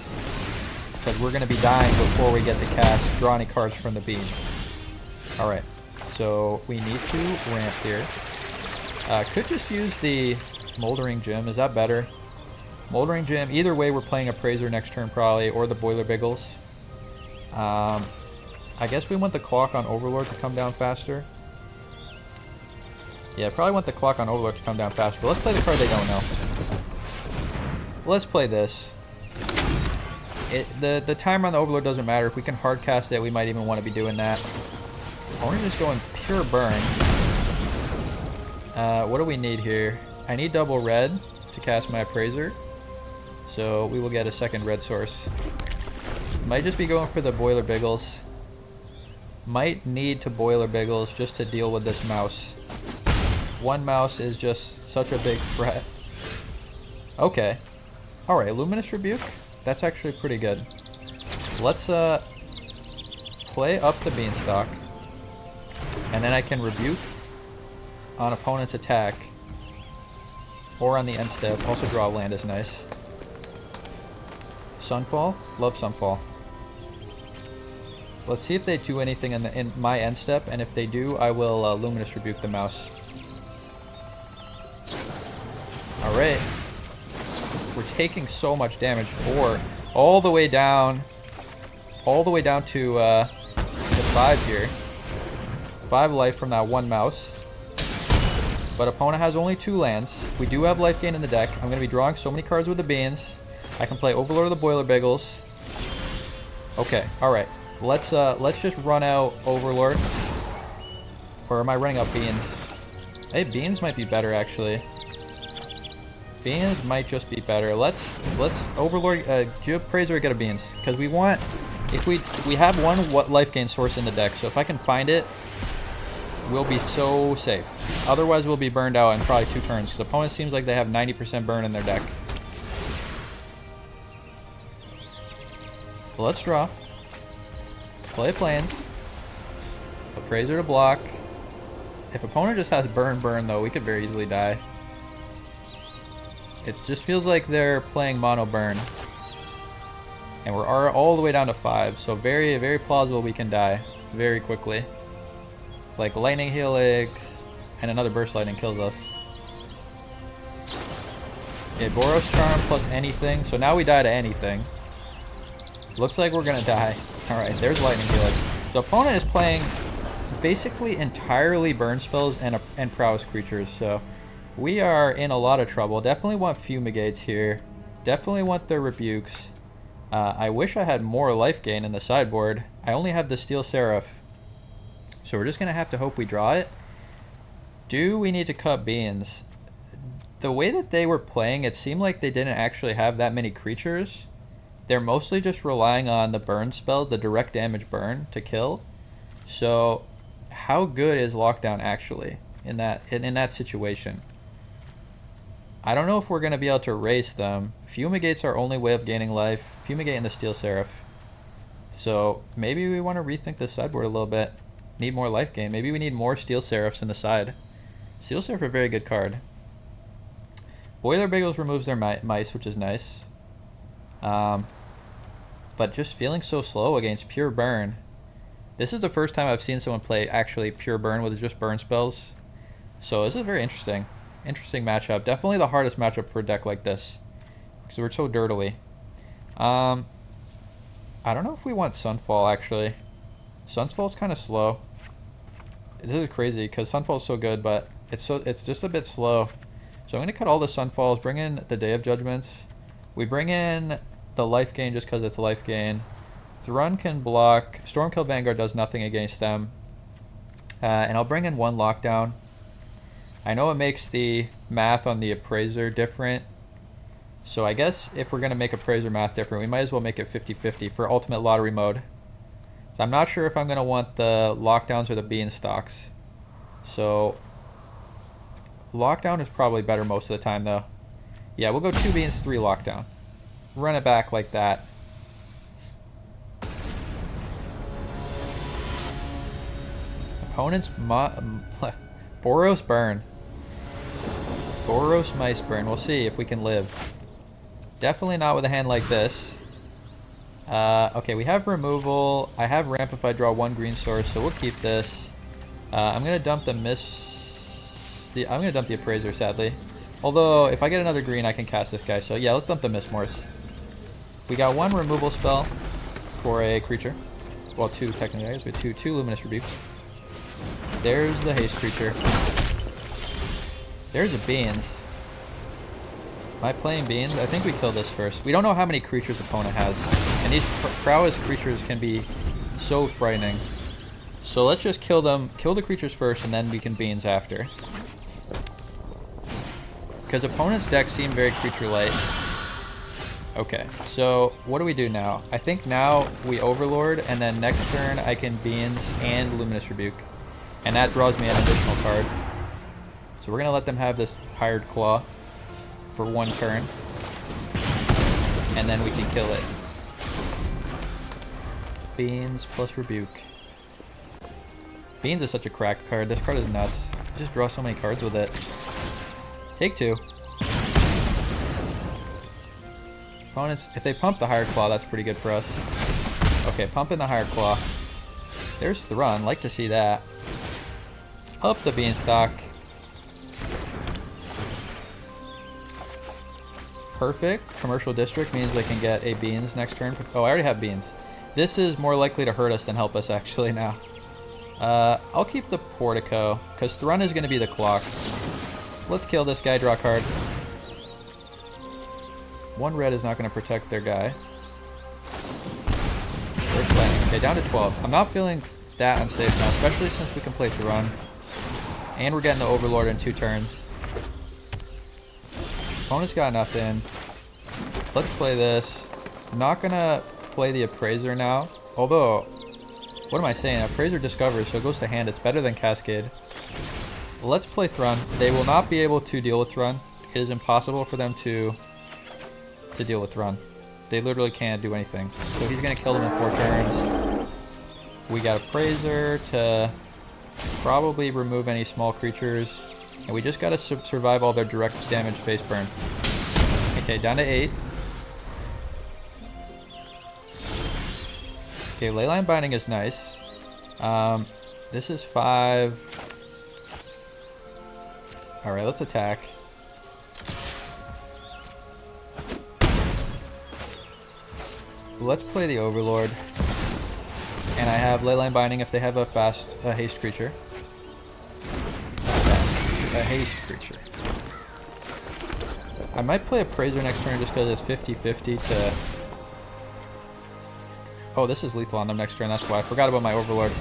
Because we're going to be dying before we get to cast, draw any cards from the Beans. Alright, so we need to ramp here. Could just use the Moldering Gem, is that better? Moldering Gem, either way we're playing Appraiser next turn probably, or the Boiler Biggles. I guess we want the clock on Overlord to come down faster. Yeah, probably want the clock on Overlord to come down faster, but let's play the card they don't know. Let's play this. The timer on the Overlord doesn't matter. If we can hard cast it, we might even want to be doing that. We're just going pure burn. What do we need here? I need double red to cast my Appraiser. So we will get a second red source. Might just be going for the Boiler Biggles. Might need to Boiler Biggles just to deal with this mouse. One mouse is just such a big threat. Okay. Alright, Luminous Rebuke. That's actually pretty good. Let's play up the Beanstalk. And then I can Rebuke. on opponent's attack. Or on the end step. Also draw land is nice. Sunfall? Love Sunfall. Let's see if they do anything in my end step, and if they do, I will Luminous Rebuke the mouse. Alright. We're taking so much damage. 4. All the way down. All the way down to 5 here. 5 life from that one mouse. But opponent has only 2 lands. We do have life gain in the deck. I'm going to be drawing so many cards with the beans. I can play Overlord of the Boiler Bagels. Okay, alright. Let's just run out Overlord. Or am I running out Beans? Hey, Beans might be better actually. Beans might just be better. Let's Overlord Geological Appraiser get a Beans. Because we want, if we have one life gain source in the deck, so if I can find it, we'll be so safe. Otherwise, we'll be burned out in probably 2 turns. Because opponent seems like they have 90% burn in their deck. Well, let's draw. Play Plains. Appraiser to block. If opponent just has burn though, we could very easily die. It just feels like they're playing mono burn. And we're all the way down to 5. So very, very plausible we can die very quickly. Like Lightning Helix and another Burst Lightning kills us. Okay, Boros Charm plus anything. So now we die to anything. Looks like we're gonna die. Alright, there's Lightning Helix. The opponent is playing basically entirely burn spells and prowess creatures, so we are in a lot of trouble. Definitely want Fumigates here. Definitely want the Rebukes. I wish I had more life gain in the sideboard. I only have the Steel Seraph. So we're just going to have to hope we draw it. Do we need to cut Beans? The way that they were playing, it seemed like they didn't actually have that many creatures. They're mostly just relying on the burn spell, the direct damage burn, to kill. So how good is Lockdown actually in that situation? I don't know if we're going to be able to race them. Fumigate's our only way of gaining life. Fumigate and the Steel Seraph. So maybe we want to rethink the sideboard a little bit. Need more life gain. Maybe we need more Steel Seraphs in the side. Steel Seraph are a very good card. Boiler Bagels removes their mice, which is nice. But just feeling so slow against pure burn. This is the first time I've seen someone play actually pure burn with just burn spells. So this is very interesting. Interesting matchup. Definitely the hardest matchup for a deck like this. Because we're so dirtily. I don't know if we want Sunfall actually. Sunfall's kind of slow. This is crazy because Sunfall's so good, but it's just a bit slow. So I'm going to cut all the Sunfalls, bring in the Day of Judgments. We bring in the life gain just because it's life gain. Thrun can block. Stormkill Vanguard does nothing against them. And I'll bring in 1 Lockdown. I know it makes the math on the Appraiser different. So I guess if we're going to make Appraiser math different, we might as well make it 50-50 for Ultimate Lottery mode. So I'm not sure if I'm going to want the Lockdowns or the Beanstalks. So Lockdown is probably better most of the time though. Yeah, we'll go 2 Beans, 3 Lockdown. Run it back like that. Opponent's Boros Burn. Boros Mice Burn. We'll see if we can live. Definitely not with a hand like this. Okay, we have removal. I have ramp if I draw 1 green source, so we'll keep this. I'm gonna dump the I'm gonna dump the Appraiser, sadly. Although, if I get another green, I can cast this guy. So yeah, let's dump the Mistmores. We got 1 removal spell for a creature. Well, 2 technically. We have 2 Luminous Rebukes. There's the haste creature. There's a Beans. Am I playing Beans? I think we kill this first. We don't know how many creatures opponent has. And these prowess creatures can be so frightening. So let's just kill them. Kill the creatures first and then we can Beans after. Because opponent's deck seem very creature light. Okay, so what do we do now? I think now we Overlord and then next turn I can Beans and Luminous Rebuke. And that draws me an additional card. So we're going to let them have this Hired Claw for 1 turn. And then we can kill it. Beans plus Rebuke. Beans is such a cracked card. This card is nuts. Just draw so many cards with it. Take 2. Opponents, if they pump the Higher Claw, that's pretty good for us. Okay, pump in the Higher Claw. There's the run. Like to see that. Up the Beanstalk. Perfect. Commercial District means they can get a Beans next turn. Oh, I already have Beans. This is more likely to hurt us than help us actually now. I'll keep the Portico, because Thrun is going to be the clocks. Let's kill this guy, draw a card. 1 red is not going to protect their guy. First landing. Okay, down to 12. I'm not feeling that unsafe now, especially since we can play Thrun. And we're getting the Overlord in 2 turns. Opponent's got nothing. Let's play this. I'm not going to play the Appraiser now. Although, what am I saying? Appraiser discovers, so it goes to hand. It's better than Cascade. Let's play Thrun. They will not be able to deal with Thrun. It is impossible for them to deal with Thrun. They literally can't do anything. So he's going to kill them in 4 turns. We got Appraiser to probably remove any small creatures. And we just got to survive all their direct damage face burn. Okay, down to 8. Okay, Leyline Binding is nice. This is 5. Alright, let's attack. Let's play the Overlord. And I have Leyline Binding if they have a haste creature. A haste creature. I might play Appraiser next turn just because it's 50-50 to... Oh, this is lethal on them next turn, that's why. I forgot about my Overlord.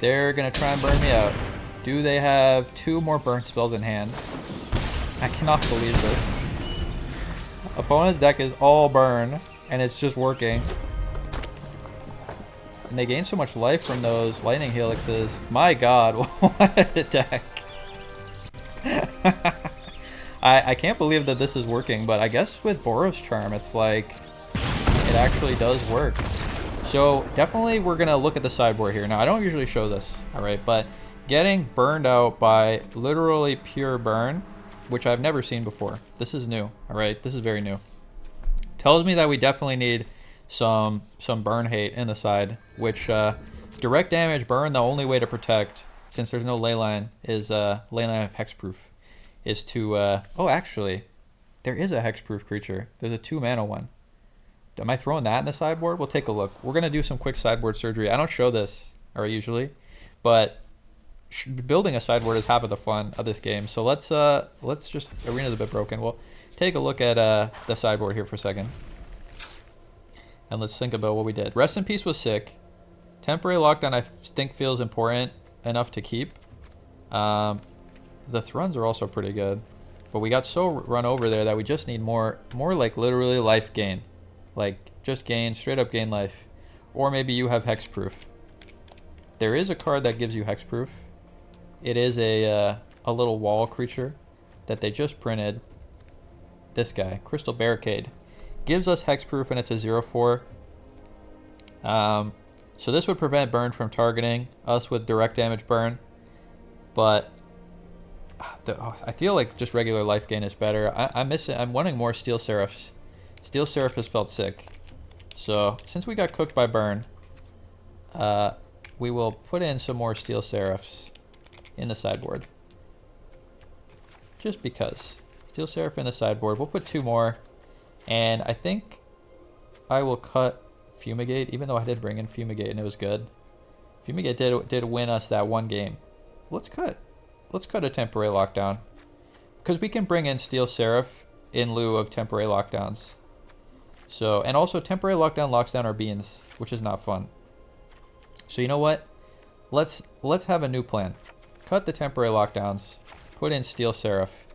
They're going to try and burn me out. Do they have 2 more burn spells in hand? I cannot believe this. Opponent's deck is all burn, and it's just working. And they gain so much life from those lightning helixes. My god, what a deck. I can't believe that this is working, but I guess with Boros Charm, it's like, it actually does work. So definitely we're going to look at the sideboard here. Now, I don't usually show this, alright, but getting burned out by literally pure burn, which I've never seen before. This is new, alright? This is very new. Tells me that we definitely need some burn hate in the side, which direct damage burn, the only way to protect, since there's no leyline, is leyline of hexproof, is to oh, actually there is a hexproof creature. There's a 2-mana one. Am I throwing that in the sideboard? We'll take a look. We're gonna do some quick sideboard surgery. I don't show this usually, but building a sideboard is half of the fun of this game. So let's just, arena's a bit broken. We'll take a look at the sideboard here for a second. And let's think about what we did. Rest in Peace was sick. Temporary Lockdown I think feels important enough to keep. The Thruns are also pretty good. But we got so run over there that we just need more like literally life gain. Like just gain, straight up gain life. Or maybe you have Hexproof. There is a card that gives you Hexproof. It is a little wall creature that they just printed. This guy, Crystal Barricade. Gives us Hexproof and it's a 0/4. So this would prevent burn from targeting us with direct damage burn. But I feel like just regular life gain is better. I'm wanting more Steel Seraphs. Steel Seraph has felt sick. So since we got cooked by burn, we will put in some more Steel Seraphs in the sideboard. Just because. Steel Seraph in the sideboard. We'll put 2 more. And I think I will cut Fumigate, even though I did bring in Fumigate and it was good. Fumigate did win us that 1 game. Let's cut a Temporary Lockdown. Because we can bring in Steel Seraph in lieu of Temporary Lockdowns. So, and also Temporary Lockdown locks down our beans, which is not fun. So you know what? Let's have a new plan. Cut the Temporary Lockdowns, put in Steel Seraph,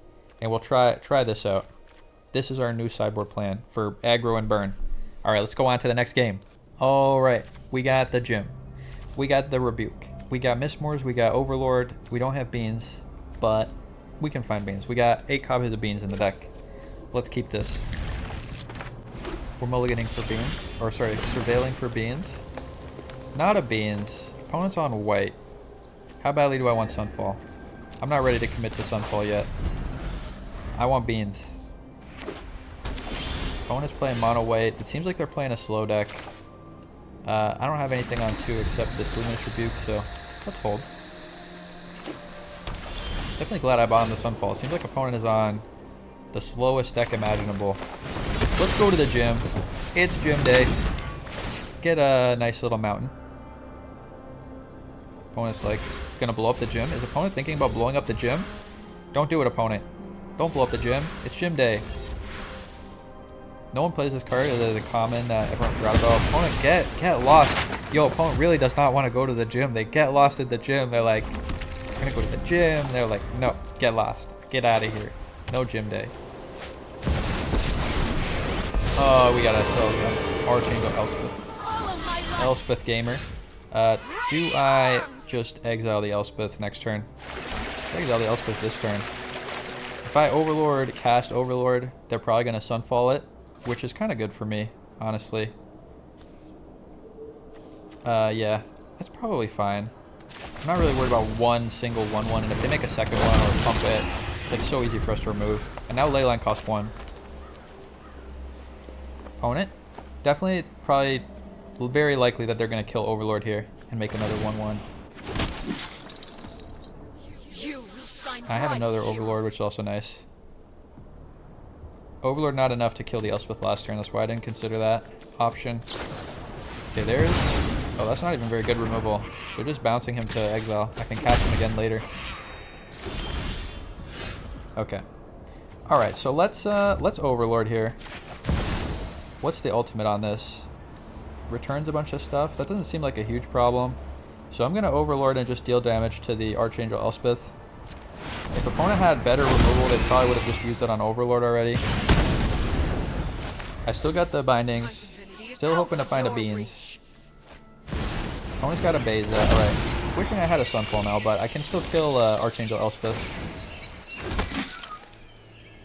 and we'll try this out. This is our new sideboard plan for aggro and burn. Alright, let's go on to the next game. Alright, we got the gym. We got the Rebuke. We got Mistmores, we got Overlord. We don't have beans, but we can find beans. We got 8 copies of beans in the deck. Let's keep this. We're mulliganing for beans. Or sorry, surveilling for beans. Not a beans. Opponent's on white. How badly do I want Sunfall? I'm not ready to commit to Sunfall yet. I want beans. Opponent's playing mono white. It seems like they're playing a slow deck. I don't have anything on 2 except this Luminous Rebuke, so let's hold. Definitely glad I bought on the Sunfall. Seems like opponent is on the slowest deck imaginable. Let's go to the gym. It's gym day. Get a nice little mountain. Opponent's like gonna blow up the gym. Is opponent thinking about blowing up the gym? Don't do it, opponent. Don't blow up the gym. It's gym day. No one plays this card. It is a common that everyone forgot about. Opponent, get lost. Yo, opponent really does not want to go to the gym. They get lost at the gym. They're like, I'm gonna go to the gym. They're like, no, get lost. Get out of here. No gym day. Oh, we gotta sell them. Archangel Elspeth. Elspeth gamer. Do I just exile the Elspeth next turn? Exile the Elspeth this turn. If I Overlord, cast Overlord, they're probably gonna Sunfall it, which is kind of good for me, honestly. Yeah, that's probably fine. I'm not really worried about one single 1/1, and if they make a second one or pump it, it's like so easy for us to remove. And now Leyline costs 1. Opponent, definitely, probably, very likely that they're going to kill Overlord here and make another 1/1. I have another Overlord, which is also nice. Overlord not enough to kill the Elspeth last turn, that's why I didn't consider that option. Okay, there's... Oh, that's not even very good removal. They're just bouncing him to exile. I can catch him again later. Okay. Alright, so let's Overlord here. What's the ultimate on this? Returns a bunch of stuff. That doesn't seem like a huge problem. So I'm going to Overlord and just deal damage to the Archangel Elspeth. If opponent had better removal, they probably would have just used it on Overlord already. I still got the binding. Still hoping to find a Beans. Opponent's got a Beza. Alright. Wishing I had a Sunfall now, but I can still kill Archangel Elspeth.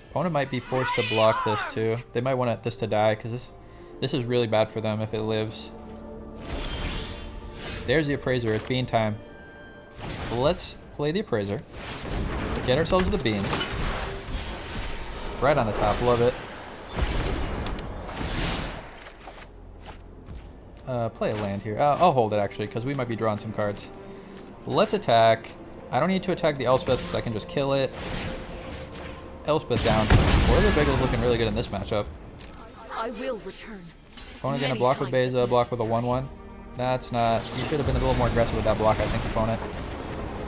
Opponent might be forced to block this too. They might want this to die because this is really bad for them if it lives. There's the Appraiser. It's bean time. Let's play the Appraiser. Get ourselves the beans. Right on the top. Love it. Play a land here. I'll hold it actually because we might be drawing some cards. Let's attack. I don't need to attack the Elspeth because I can just kill it. Elspeth down. Boiler Bagel's looking really good in this matchup. I will return. Opponent gonna block with Beza, block with a 1/1. That's not... You should have been a little more aggressive with that block, I think, opponent.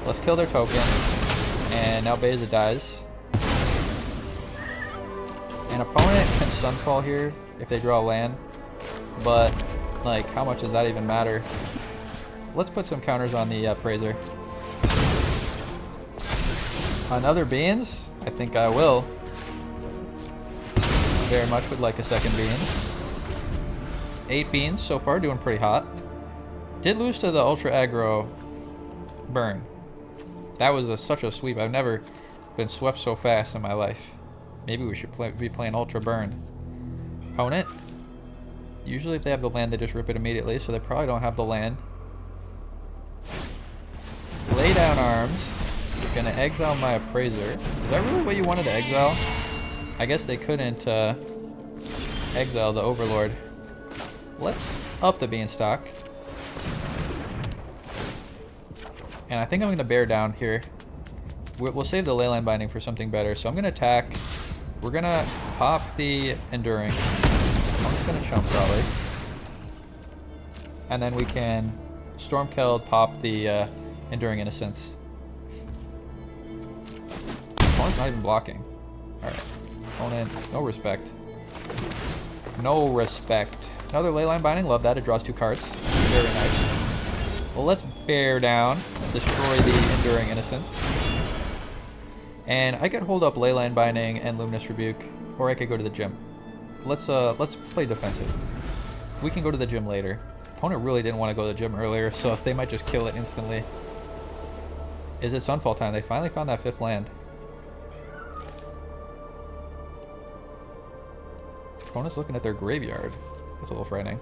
Let's kill their token. And now Beza dies. An opponent can Sunfall here if they draw a land. But, like, how much does that even matter? Let's put some counters on the Appraiser. Another Beans? I think I will. Very much would like a second bean. 8 beans so far, doing pretty hot. Did lose to the Ultra Aggro burn. That was such a sweep. I've never been swept so fast in my life. Maybe we should be playing Ultra Burn. Opponent. Usually if they have the land, they just rip it immediately, so they probably don't have the land. Lay down arms. Gonna exile my Appraiser. Is that really what you wanted to exile? I guess they couldn't exile the Overlord. Let's up the Beanstalk. And I think I'm gonna bear down here. We'll save the Leyline Binding for something better. So I'm gonna attack. We're gonna pop the Enduring. I'm just gonna chump probably. And then we can Stormkeld, pop the Enduring Innocence. Opponent's not even blocking. Alright. Opponent, no respect. No respect. Another Leyline Binding, love that. It draws 2 cards. Very nice. Well, let's bear down. Destroy the Enduring Innocence. And I could hold up Leyline Binding and Luminous Rebuke, or I could go to the gym. Let's play defensive. We can go to the gym later. Opponent really didn't want to go to the gym earlier, so they might just kill it instantly. Is it Sunfall time? They finally found that 5th land. Opponent's looking at their graveyard. That's a little frightening.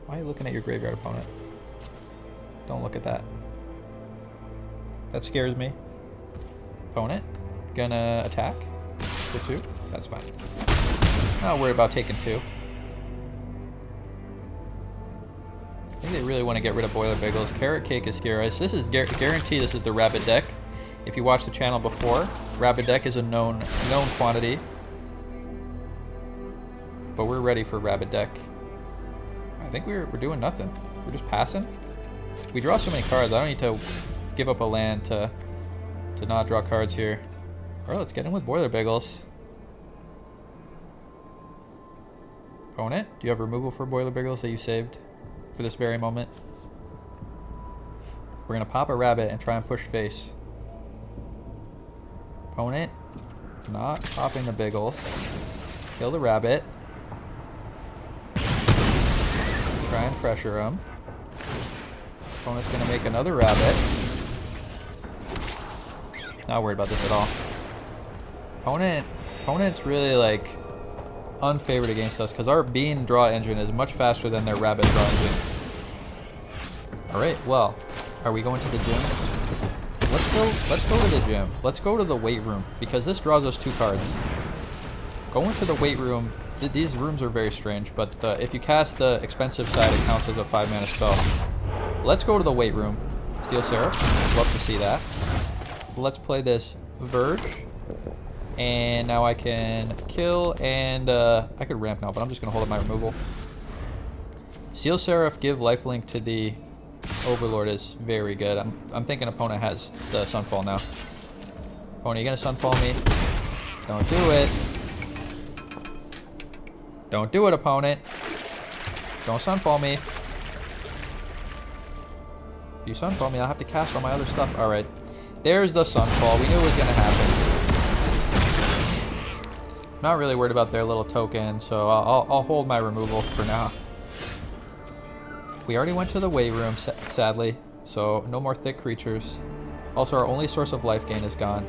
Why are you looking at your graveyard, opponent? Don't look at that. That scares me. Opponent. Gonna attack for 2. That's fine. Not worried about taking 2. I think they really want to get rid of Boiler Biggles. Carrot Cake is here. This is guaranteed. This is the Rabbit deck. If you watched the channel before, Rabbit deck is a known quantity. But we're ready for Rabbit deck. I think we're doing nothing. We're just passing. We draw so many cards. I don't need to give up a land to not draw cards here. Alright, let's get in with Boiler Biggles. Opponent, do you have removal for Boiler Biggles that you saved for this very moment? We're going to pop a rabbit and try and push face. Opponent, not popping the Biggles. Kill the rabbit. Try and pressure him. Opponent's going to make another rabbit. Not worried about this at all. Opponent's really like unfavored against us because our bean draw engine is much faster than their rabbit draw engine. Alright, well, are we going to the gym? Let's go to the gym. Let's go to the weight room because this draws us 2 cards. Going to the weight room, these rooms are very strange, but if you cast the expensive side, it counts as a 5-mana spell. Let's go to the weight room. Steel Seraph, love to see that. Let's play this Verge. And now I can kill and I could ramp now, but I'm just going to hold up my removal. Steel Seraph, give lifelink to the Overlord is very good. I'm thinking opponent has the Sunfall now. Opponent, you going to Sunfall me? Don't do it. Don't do it, opponent. Don't Sunfall me. If you Sunfall me, I'll have to cast all my other stuff. Alright. There's the Sunfall. We knew it was going to happen. Not really worried about their little token, so I'll hold my removal for now. We already went to the weight room, sadly, so no more thick creatures. Also, our only source of life gain is gone.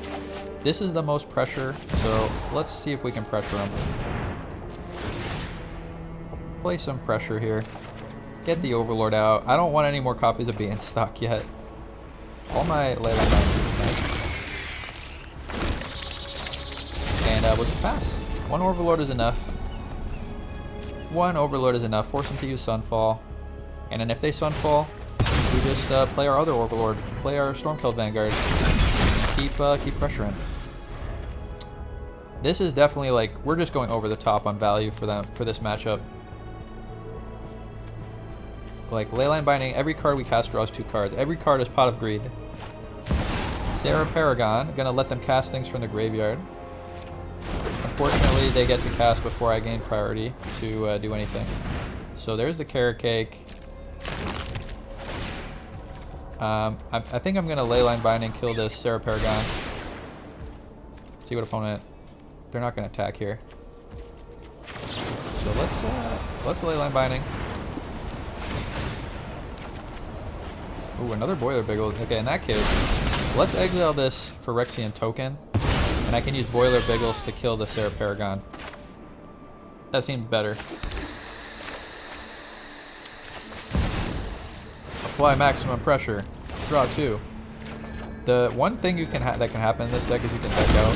This is the most pressure, so let's see if we can pressure him. Play some pressure here. Get the Overlord out. I don't want any more copies of Beanstalk yet. All my Leyline Bindings nice. And we'll just pass. 1 Overlord is enough. 1 Overlord is enough. Force them to use Sunfall. And then if they Sunfall, we just play our other Overlord. Play our Stormkilled Vanguard. And keep pressuring. This is definitely like, we're just going over the top on value for them for this matchup. Like, Leyline Binding, every card we cast draws 2 cards. Every card is Pot of Greed. Sarah Paragon, gonna let them cast things from the graveyard. Unfortunately, they get to cast before I gain priority to do anything. So there's the Carrot Cake. I think I'm gonna Leyline Binding, kill this Sarah Paragon. See what opponent. They're not gonna attack here. So let's Leyline Binding. Ooh, another Boiler Biggle. Okay, in that case, let's exile this Phyrexian token, and I can use Boiler Biggles to kill the Sarah Paragon. That seems better. Apply maximum pressure. Draw 2. The one thing you can that can happen in this deck is you can deck out.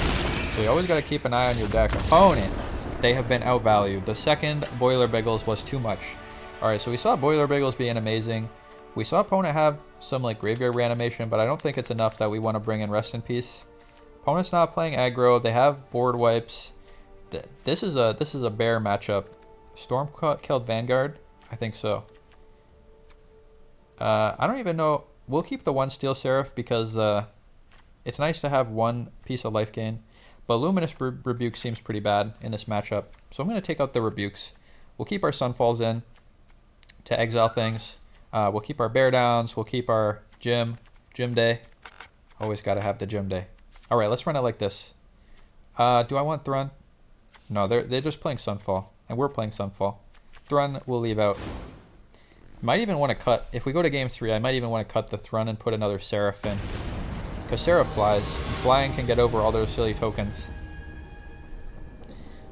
So you always got to keep an eye on your deck. Opponent, they have been outvalued. The second Boiler Biggles was too much. Alright, so we saw Boiler Biggles being amazing. We saw opponent have some like graveyard reanimation, but I don't think it's enough that we want to bring in Rest in Peace. Opponent's not playing aggro. They have board wipes. This is a bear matchup. Stormkilled Vanguard? I think so. I don't even know. We'll keep the 1 Steel Seraph because it's nice to have 1 piece of life gain. But Luminous Rebuke seems pretty bad in this matchup. So I'm going to take out the Rebukes. We'll keep our Sunfalls in to exile things. We'll keep our Bear Downs. We'll keep our Gym Day. Always got to have the Gym Day. All right, let's run it like this. Do I want Thrun? No, they're just playing Sunfall, and we're playing Sunfall. Thrun we'll leave out. Might even want to cut, if we go to game 3, I might even want to cut the Thrun and put another Seraph in. Because Seraph flies, and flying can get over all those silly tokens.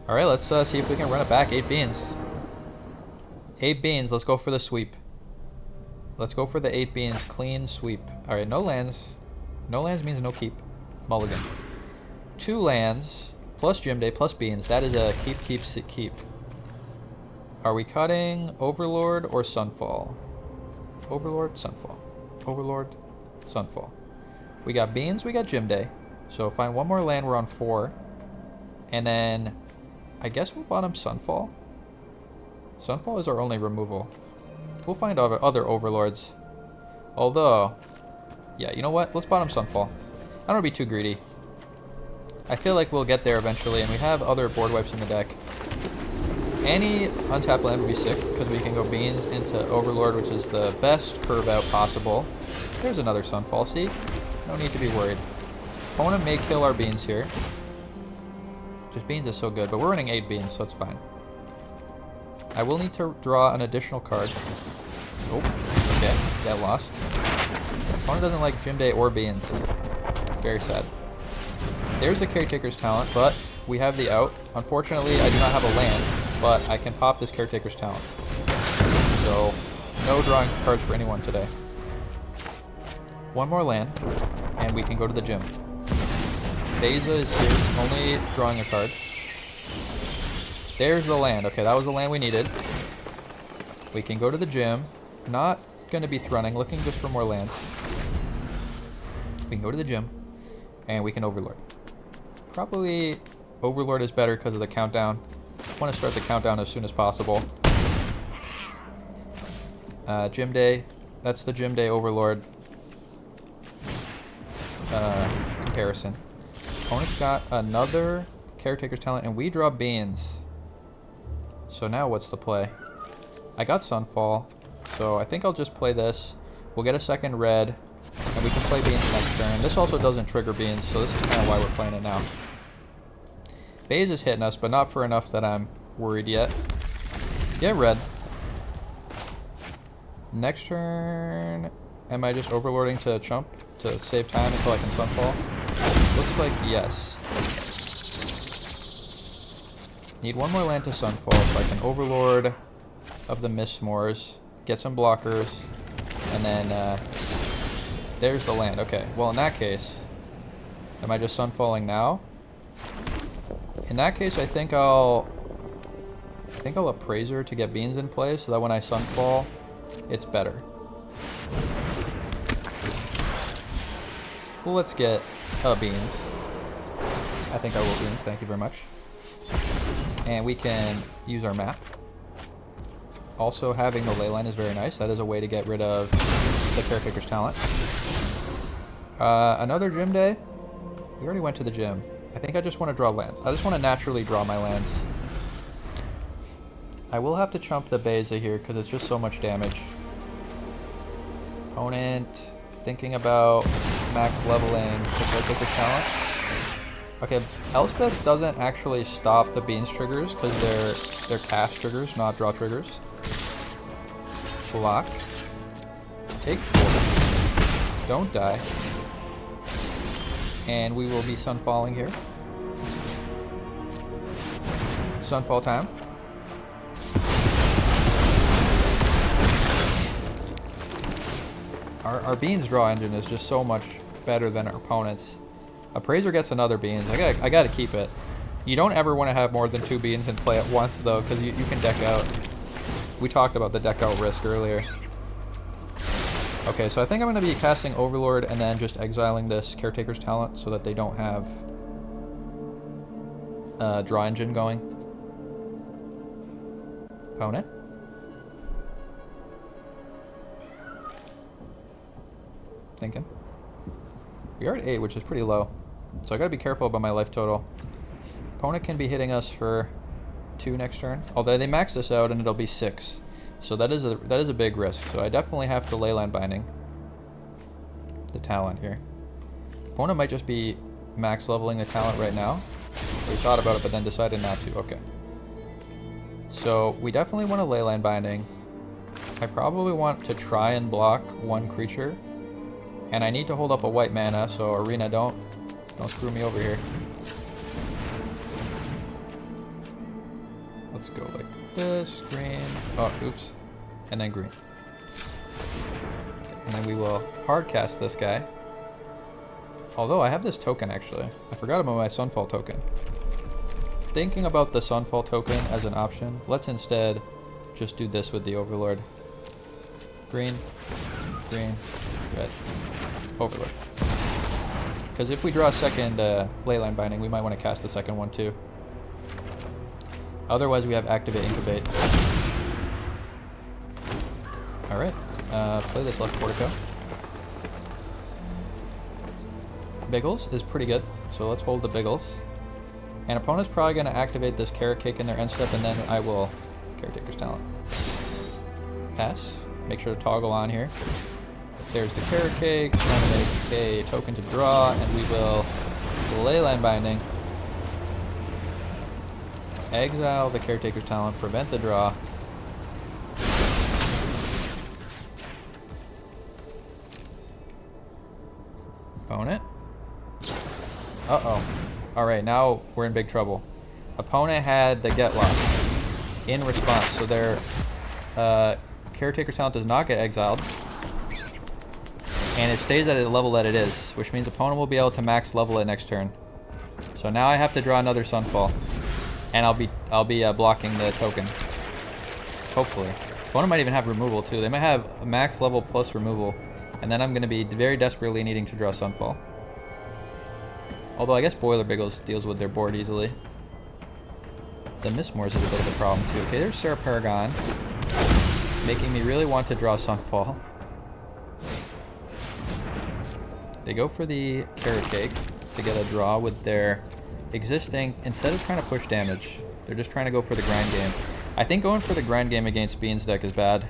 Alright, let's see if we can run it back. 8 beans. 8 beans, let's go for the sweep. Let's go for the 8 beans, clean sweep. Alright, no lands. No lands means no keep. Mulligan. 2 lands, plus Gym Day, plus Beans. That is a keep, keep, keep. Are we cutting Overlord or Sunfall? Overlord, Sunfall. Overlord, Sunfall. We got Beans, we got Gym Day. So find one more land, we're on 4. And then, I guess we'll bottom Sunfall. Sunfall is our only removal. We'll find other Overlords. Although, yeah, you know what? Let's bottom Sunfall. I don't want to be too greedy. I feel like we'll get there eventually, and we have other board wipes in the deck. Any untapped land would be sick, because we can go Beans into Overlord, which is the best curve out possible. There's another Sunfall, see? No need to be worried. Opponent may kill our Beans here. Just Beans is so good, but we're running 8 Beans, so it's fine. I will need to draw an additional card. Oh, okay, get lost. Opponent doesn't like Gym Day or Beans. Very sad. There's the Caretaker's Talent, but we have the out. Unfortunately, I do not have a land, but I can pop this Caretaker's Talent. So, no drawing cards for anyone today. One more land, and we can go to the gym. Beza is here, only drawing a card. There's the land. Okay, that was the land we needed. We can go to the gym. Not going to be thrunning, looking just for more lands. We can go to the gym, and we can Overlord. Probably Overlord is better because of the countdown. I want to start the countdown as soon as possible. Gym Day. That's the Gym Day Overlord comparison. Opponent's got another Caretaker's Talent, and we draw Beans. So now what's the play? I got Sunfall, so I think I'll just play this. We'll get a second red, and we can play Beans next turn. This also doesn't trigger Beans, so this is kind of why we're playing it now. Baze is hitting us, but not for enough that I'm worried yet. Get red. Next turn, am I just overlording to chump to save time until I can Sunfall? Looks like yes. Need one more land to Sunfall so I can Overlord of the Mistmoors, get some blockers, and then there's the land. Okay, well in that case, am I just Sunfalling now? In that case, I think I'll Appraiser to get Beans in play so that when I Sunfall, it's better. Well, let's get Beans. I think I will Beans, thank you very much. And we can use our map. Also, having the leyline is very nice. That is a way to get rid of the Caretaker's Talent. Another Gym Day. We already went to the gym. I think I just want to draw lands. I just want to naturally draw my lands. I will have to chump the Beza here because it's just so much damage. Opponent thinking about max leveling the Caretaker's Talent. Okay, Elspeth doesn't actually stop the Beans triggers because they're cast triggers, not draw triggers. Block. Take 4. Don't die. And we will be Sunfalling here. Sunfall time. Our Beans draw engine is just so much better than our opponent's. Appraiser gets another Beans. I gotta keep it. You don't ever want to have more than 2 Beans in play at once though, because you can deck out. We talked about the deck out risk earlier. Okay, so I think I'm going to be casting Overlord and then just exiling this Caretaker's Talent so that they don't have draw engine going. Opponent. Thinking. We are at 8, which is pretty low. So I gotta be careful about my life total. Opponent can be hitting us for 2 next turn. Although they max this out and it'll be 6. So that is a big risk. So I definitely have to leyline binding the talent here. Opponent might just be max leveling the talent right now. We thought about it but then decided not to. Okay. So we definitely want to leyline binding. I probably want to try and block 1 creature. And I need to hold up a white mana, so Arena, don't screw me over here. Let's go like this, green, oh, oops, and then green. And then we will hard cast this guy. Although I have this token actually. I forgot about my Sunfall token. Thinking about the Sunfall token as an option, let's instead just do this with the Overlord. Green, green, red, Overlord. Because if we draw a second Leyline Binding, we might want to cast the second one too. Otherwise we have Activate, Incubate. Alright, play this left Portico. Biggles is pretty good, so let's hold the Biggles. And opponent's probably going to activate this Carrot Cake in their end step, and then I will Caretaker's Talent. Pass. Make sure to toggle on here. There's the Carrot Cake. I'm going to make a token to draw, and we will Leyline Binding. Exile the Caretaker's Talent, prevent the draw. Opponent. Uh-oh. Alright, now we're in big trouble. Opponent had the Get Lost in response, so their Caretaker's Talent does not get exiled. And it stays at the level that it is, which means opponent will be able to max level it next turn. So now I have to draw another Sunfall. And I'll be blocking the token. Hopefully. Opponent might even have removal too. They might have a max level plus removal. And then I'm going to be very desperately needing to draw Sunfall. Although I guess Boiler Biggles deals with their board easily. The Mistmoors is a bit of a problem too. Okay, there's Sarah Paragon. Making me really want to draw Sunfall. They go for the Carrot Cake to get a draw with their existing... Instead of trying to push damage, they're just trying to go for the grind game. I think going for the grind game against Bean's deck is bad.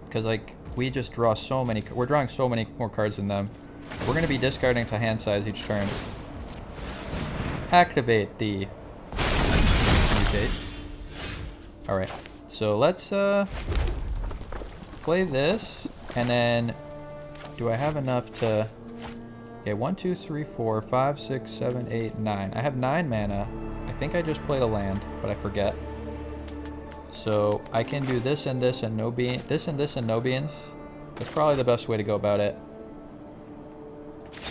Because, like, we just draw so many... We're drawing so many more cards than them. We're going to be discarding to hand size each turn. Activate the mutate. Alright, so let's play this, and then do I have enough to... Okay, 1, 2, 3, 4, 5, 6, 7, 8, 9. I have 9 mana. I think I just played a land, but I forget. So I can do this and this and no beans. This and this and no beans. That's probably the best way to go about it.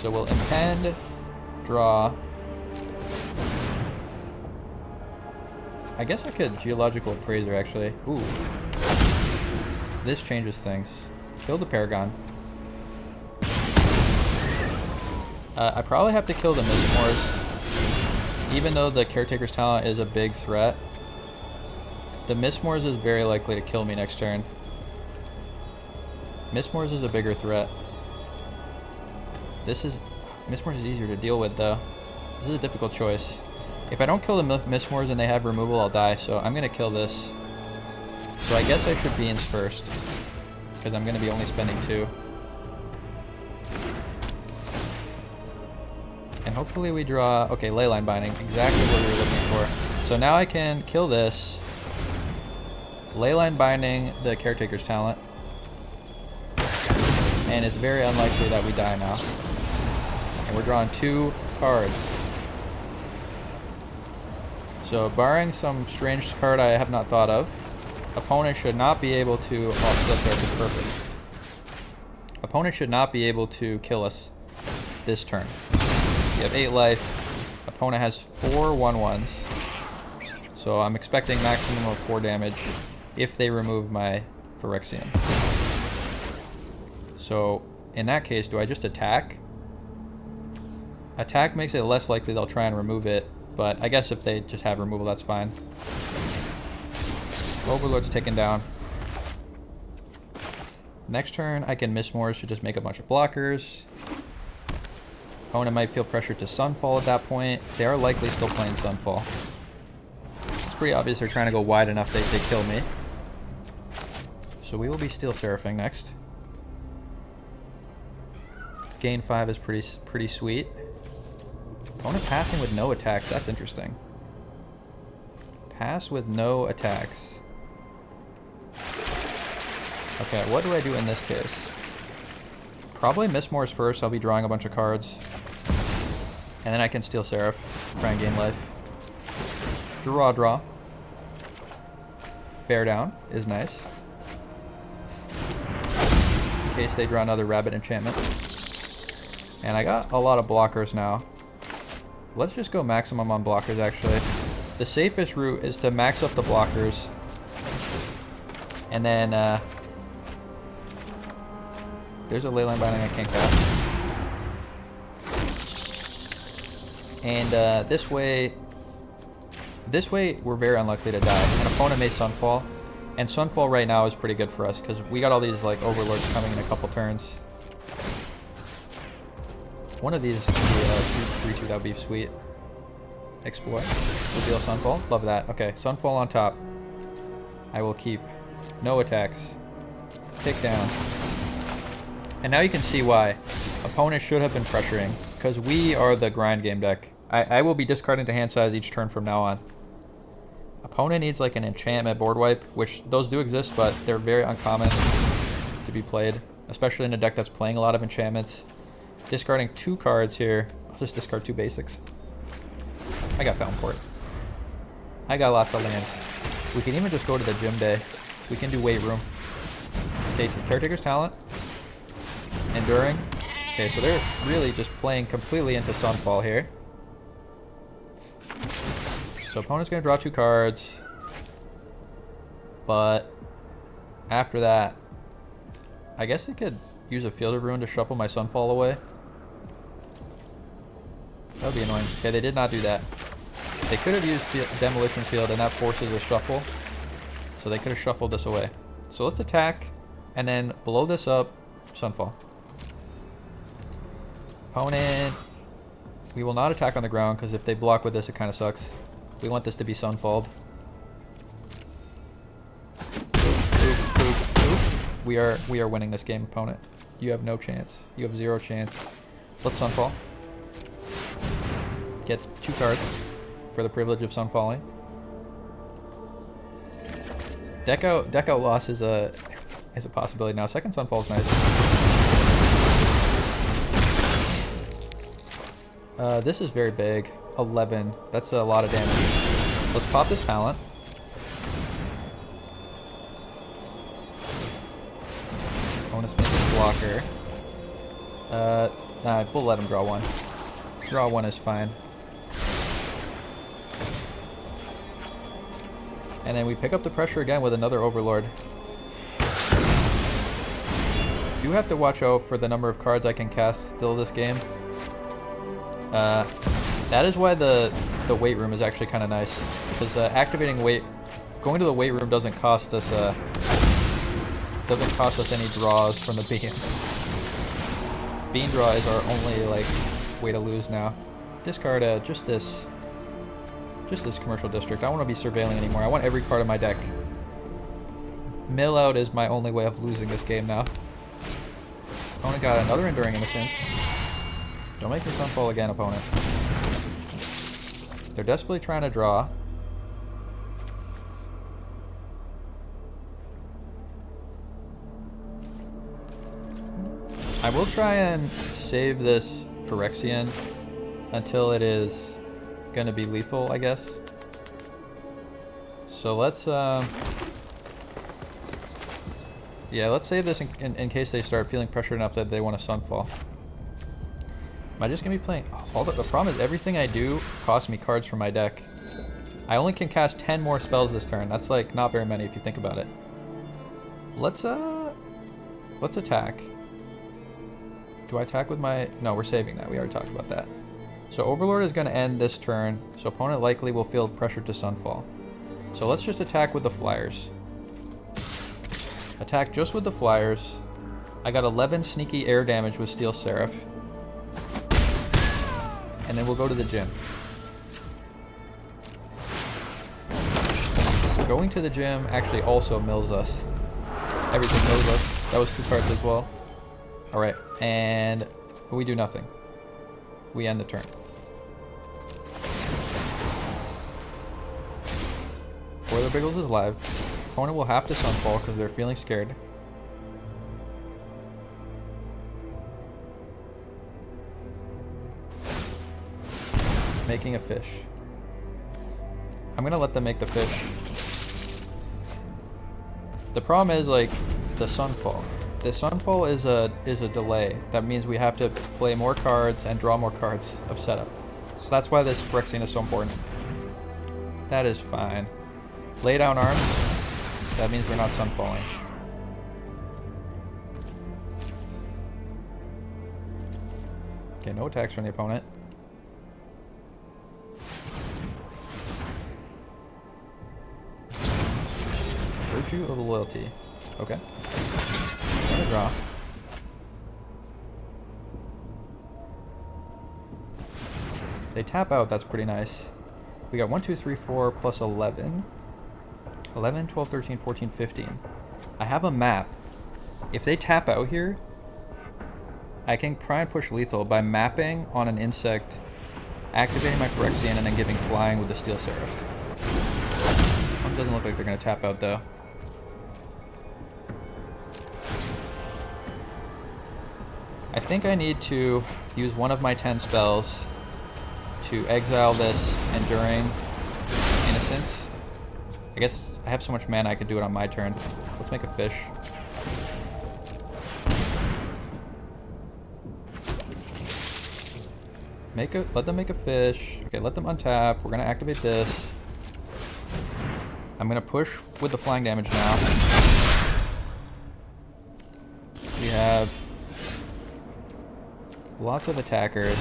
So we'll impend, draw. I guess I could Geological Appraiser actually. Ooh. This changes things. Kill the Paragon. I probably have to kill the Mistmoors. Even though the Caretaker's Talent is a big threat, the Mistmoors is very likely to kill me next turn. Mistmoors is a bigger threat. Mistmoors is easier to deal with though. This is a difficult choice. If I don't kill the Mistmoors and they have removal, I'll die, so I'm gonna kill this. So I guess I should Beans first, because I'm gonna be only spending 2. And hopefully we draw... Okay, Leyline Binding, exactly what we were looking for. So now I can kill this, Leyline Binding the Caretaker's Talent, and it's very unlikely that we die now. And we're drawing 2 cards. So barring some strange card I have not thought of, opponent should not be able to... Oh, that's perfect. Opponent should not be able to kill us this turn. We have 8 life. Opponent has 4 1/1s. So I'm expecting maximum of 4 damage if they remove my Phyrexian. So in that case, do I just attack? Attack makes it less likely they'll try and remove it, but I guess if they just have removal, that's fine. Overlord's taken down. Next turn, I can Mistmoors to just make a bunch of blockers. Opponent might feel pressured to Sunfall at that point. They are likely still playing Sunfall. It's pretty obvious they're trying to go wide enough they kill me. So we will be Steel Seraphing next. Gain 5 is pretty sweet. Opponent passing with no attacks, that's interesting. Pass with no attacks. Okay, what do I do in this case? Probably Mistmoors first, I'll be drawing a bunch of cards. And then I can Steel Seraph, try and gain life. Draw. Bear down is nice. In case they draw another Rabbit enchantment. And I got a lot of blockers now. Let's just go maximum on blockers, actually. The safest route is to max up the blockers. And then, there's a leyline binding I can't cast. And this way we're very unlikely to die. An opponent made Sunfall. And Sunfall right now is pretty good for us because we got all these like overlords coming in a couple turns. One of these could be 3-2, that would be sweet. Explore. Reveal Sunfall. Love that. Okay, Sunfall on top. I will keep. No attacks. Take down. And now you can see why. Opponents should have been pressuring. Because we are the grind game deck. I will be discarding to hand size each turn from now on. Opponent needs like an enchantment board wipe, which those do exist, but they're very uncommon to be played. Especially in a deck that's playing a lot of enchantments. Discarding 2 cards here. I'll just discard 2 basics. I got Fountainport. I got lots of lands. We can even just go to the gym day. We can do weight room. Okay, Caretaker's Talent. Enduring. Okay, so they're really just playing completely into Sunfall here. So opponent's going to draw 2 cards. But after that, I guess they could use a Field of Ruin to shuffle my Sunfall away. That would be annoying. Okay, they did not do that. They could have used Demolition Field, and that forces a shuffle. So they could have shuffled this away. So let's attack, and then blow this up, Sunfall. Opponent. We will not attack on the ground, because if they block with this, it kind of sucks. We want this to be Sunfalled. We are winning this game, opponent. You have no chance. You have 0 chance. Let's Sunfall. Get 2 cards for the privilege of Sunfalling. Deck out loss is a possibility now. Second Sunfall is nice. This is very big. 11. That's a lot of damage. Let's pop this talent. Opponent's making a blocker. Nah, we'll let him draw 1. Draw 1 is fine. And then we pick up the pressure again with another Overlord. Do have to watch out for the number of cards I can cast still this game. That is why the weight room is actually kind of nice. Because going to the weight room doesn't cost us any draws from the beans. Bean draw is our only like way to lose now. Discard just this commercial district. I don't want to be surveilling anymore. I want every card in my deck. Mill out is my only way of losing this game now. Opponent got another Enduring Innocence. Don't make me Sunfall again, opponent. They're desperately trying to draw. I will try and save this Phyrexian until it is going to be lethal, I guess. So let's yeah, let's save this in case they start feeling pressured enough that they want to Sunfall. Am I just going to be playing... the problem is everything I do costs me cards from my deck. I only can cast 10 more spells this turn. That's like not very many if you think about it. Let's attack. Do I attack with my... No, we're saving that. We already talked about that. So Overlord is going to end this turn. So opponent likely will feel pressure to Sunfall. So let's just attack with the Flyers. Attack just with the Flyers. I got 11 sneaky air damage with Steel Seraph. And then we'll go to the gym. Going to the gym actually also mills us. Everything mills us. That was 2 cards as well. Alright, and we do nothing. We end the turn. Boiler Biggles is live. Opponent will have to Sunfall because they're feeling scared. Making a fish. I'm gonna let them make the fish. The problem is like the Sunfall. The Sunfall is a delay. That means we have to play more cards and draw more cards of setup. So that's why this Phyrexian is so important. That is fine. Lay down arms. That means we're not Sunfalling. Okay, no attacks from the opponent. Virtue of Loyalty. Okay. I'm gonna draw. They tap out, that's pretty nice. We got 1, 2, 3, 4 plus 11. 11, 12, 13, 14, 15. I have a map. If they tap out here, I can try and push lethal by mapping on an insect, activating my Phyrexian, and then giving flying with the Steel Seraph. One doesn't look like they're going to tap out though. I think I need to use one of my 10 spells to exile this Enduring Innocence. I guess I have so much mana I could do it on my turn. Let's make a fish. Let them make a fish. Okay, let them untap. We're gonna activate this. I'm gonna push with the flying damage now. We have lots of attackers.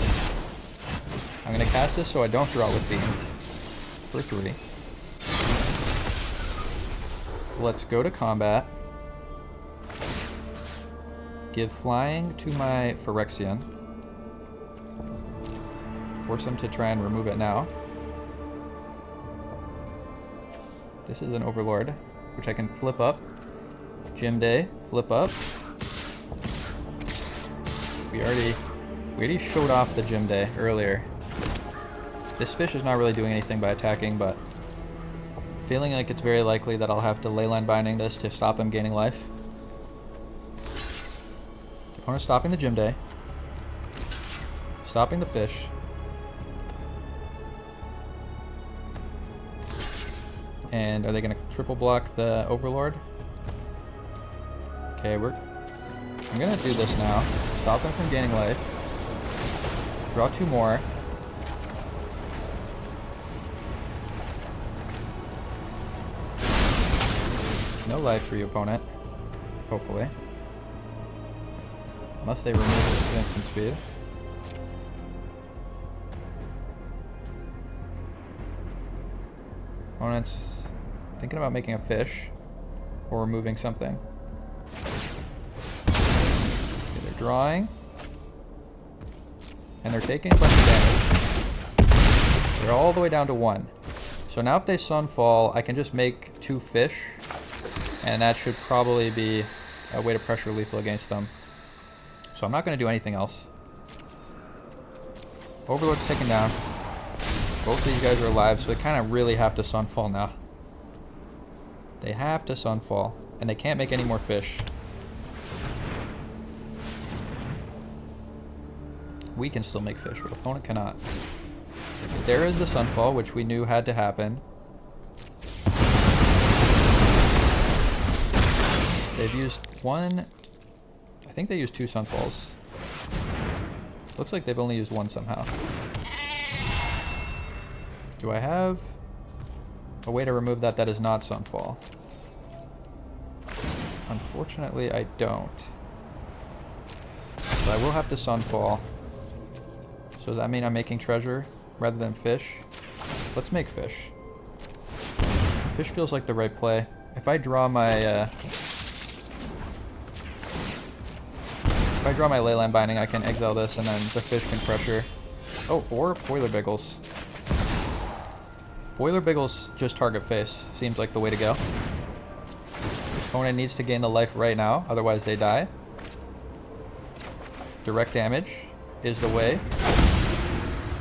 I'm gonna cast this so I don't draw with beans for 3. Let's go to combat. Give flying to my Phyrexian. Force him to try and remove it now. This is an Overlord, which I can flip up. Gym Day, flip up. We already showed off the Gym Day earlier. This fish is not really doing anything by attacking, but feeling like it's very likely that I'll have to Leyline Binding this to stop him gaining life. The opponent's stopping the Gym Day. Stopping the fish. And are they going to triple block the Overlord? Okay, I'm going to do this now. Stop them from gaining life. Draw 2 more. No life for you, opponent. Hopefully. Unless they remove this instant speed. Opponent's thinking about making a fish or removing something. Okay, they're drawing. And they're taking a bunch of damage. They're all the way down to 1. So now if they Sunfall, I can just make 2 fish. And that should probably be a way to pressure lethal against them. So I'm not going to do anything else. Overlord's taken down. Both of these guys are alive, so they kind of really have to Sunfall now. They have to Sunfall, and they can't make any more fish. We can still make fish, but opponent cannot. There is the Sunfall, which we knew had to happen. They've used 1... I think they used 2 Sunfalls. Looks like they've only used 1 somehow. Do I have a way to remove that is not Sunfall? Unfortunately, I don't. So I will have to Sunfall. So does that mean I'm making treasure rather than fish? Let's make fish. Fish feels like the right play. If I draw my Leyline Binding, I can exile this and then the fish can pressure. Oh, or Boiler Biggles. Boiler Biggles just target face. Seems like the way to go. Opponent needs to gain the life right now, otherwise they die. Direct damage is the way.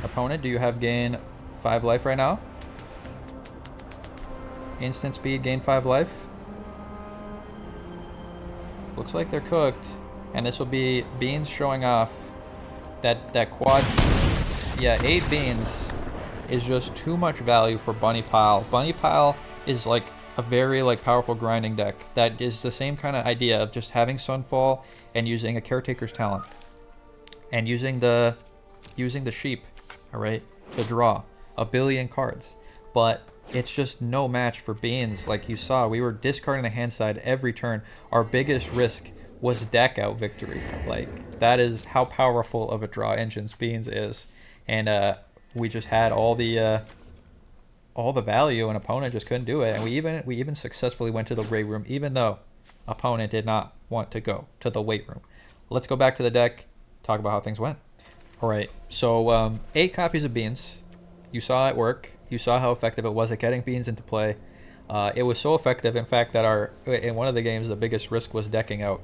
Opponent, do you have gain 5 life right now? Instant speed, gain 5 life. Looks like they're cooked. And this will be beans showing off that quad. Yeah, 8 beans is just too much value for Bunny Pile. Bunny Pile is like a very like powerful grinding deck that is the same kind of idea of just having Sunfall and using a Caretaker's Talent and using the sheep, all right, to draw a billion cards. But it's just no match for Beans. Like you saw, we were discarding the hand side every turn. Our biggest risk was deck out victory. Like, that is how powerful of a draw engine Beans is. And we just had all the value, and opponent just couldn't do it. And we even successfully went to the weight room, even though opponent did not want to go to the weight room. Let's go back to the deck, talk about how things went. All right, so 8 copies of Beans. You saw it work. You saw how effective it was at getting Beans into play. It was so effective, in fact, that in one of the games, the biggest risk was decking out.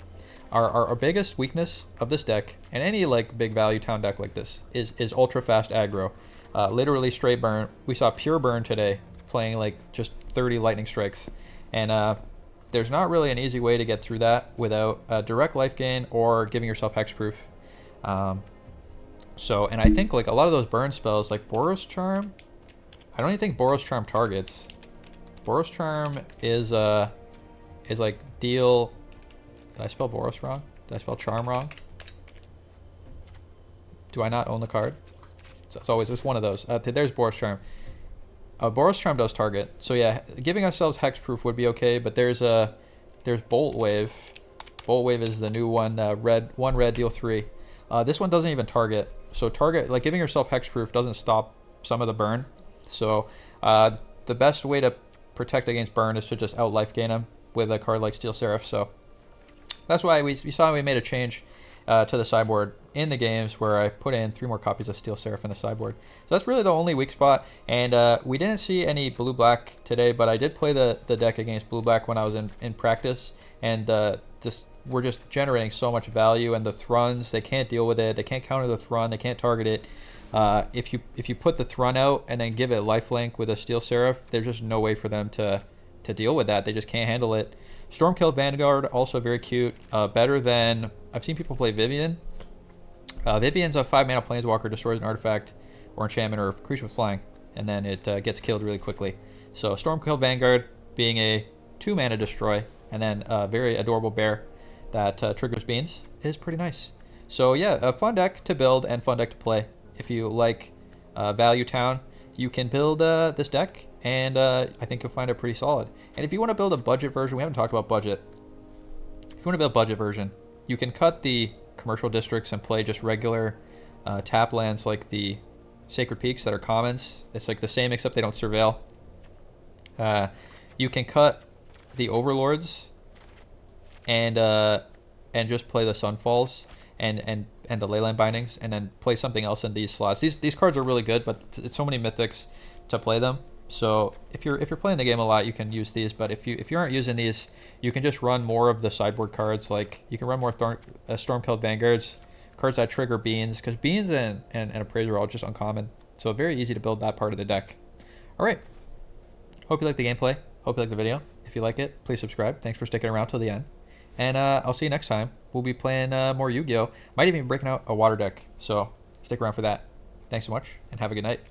Our biggest weakness of this deck, and any like big value town deck like this, is ultra fast aggro. Literally straight burn. We saw pure burn today, playing like just 30 lightning strikes. And there's not really an easy way to get through that without direct life gain or giving yourself hexproof. And I think like a lot of those burn spells, like Boros Charm, I don't even think Boros Charm targets. Boros Charm is like deal. Did I spell Boros wrong? Did I spell Charm wrong? Do I not own the card? It's one of those. There's Boros Charm. Boros Charm does target. So yeah, giving ourselves hexproof would be okay. But there's Bolt Wave. Bolt Wave is the new one. One red, deal 3. This one doesn't even target. So like giving yourself hexproof doesn't stop some of the burn. So the best way to protect against burn is to just out life gain them with a card like Steel Seraph. So that's why we saw we made a change to the sideboard in the games where I put in 3 more copies of Steel Seraph in the sideboard. So that's really the only weak spot. And we didn't see any blue-black today, but I did play the deck against blue-black when I was in practice. And we're just generating so much value. And the Thruns, they can't deal with it. They can't counter the Thrun. They can't target it. If you put the Thrun out and then give it lifelink with a Steel Seraph, there's just no way for them to deal with that. They just can't handle it. Stormkill Vanguard, also very cute. Better than... I've seen people play Vivian. Vivian's a 5-mana planeswalker, destroys an artifact or enchantment or creature with flying, and then it gets killed really quickly. So Stormkill Vanguard being a 2-mana destroy, and then a very adorable bear that triggers Beans is pretty nice. So yeah, a fun deck to build and fun deck to play. If you like Value Town, you can build this deck, and I think you'll find it pretty solid. And if you want to build a budget version, we haven't talked about budget. If you want to build a budget version, you can cut the commercial districts and play just regular tap lands like the Sacred Peaks that are commons. It's like the same except they don't surveil. You can cut the Overlords and just play the Sunfalls and the Leyline Bindings, and then play something else in these slots. These cards are really good, but it's so many mythics to play them. So if you're playing the game a lot, you can use these. But if you aren't using these, you can just run more of the sideboard cards. Like you can run more Stormkill Vanguards, cards that trigger Beans, because Beans and Appraiser are all just uncommon. So very easy to build that part of the deck. All right. Hope you like the gameplay. Hope you like the video. If you like it, please subscribe. Thanks for sticking around till the end. And I'll see you next time. We'll be playing more Yu-Gi-Oh! Might even be breaking out a water deck. So stick around for that. Thanks so much, and have a good night.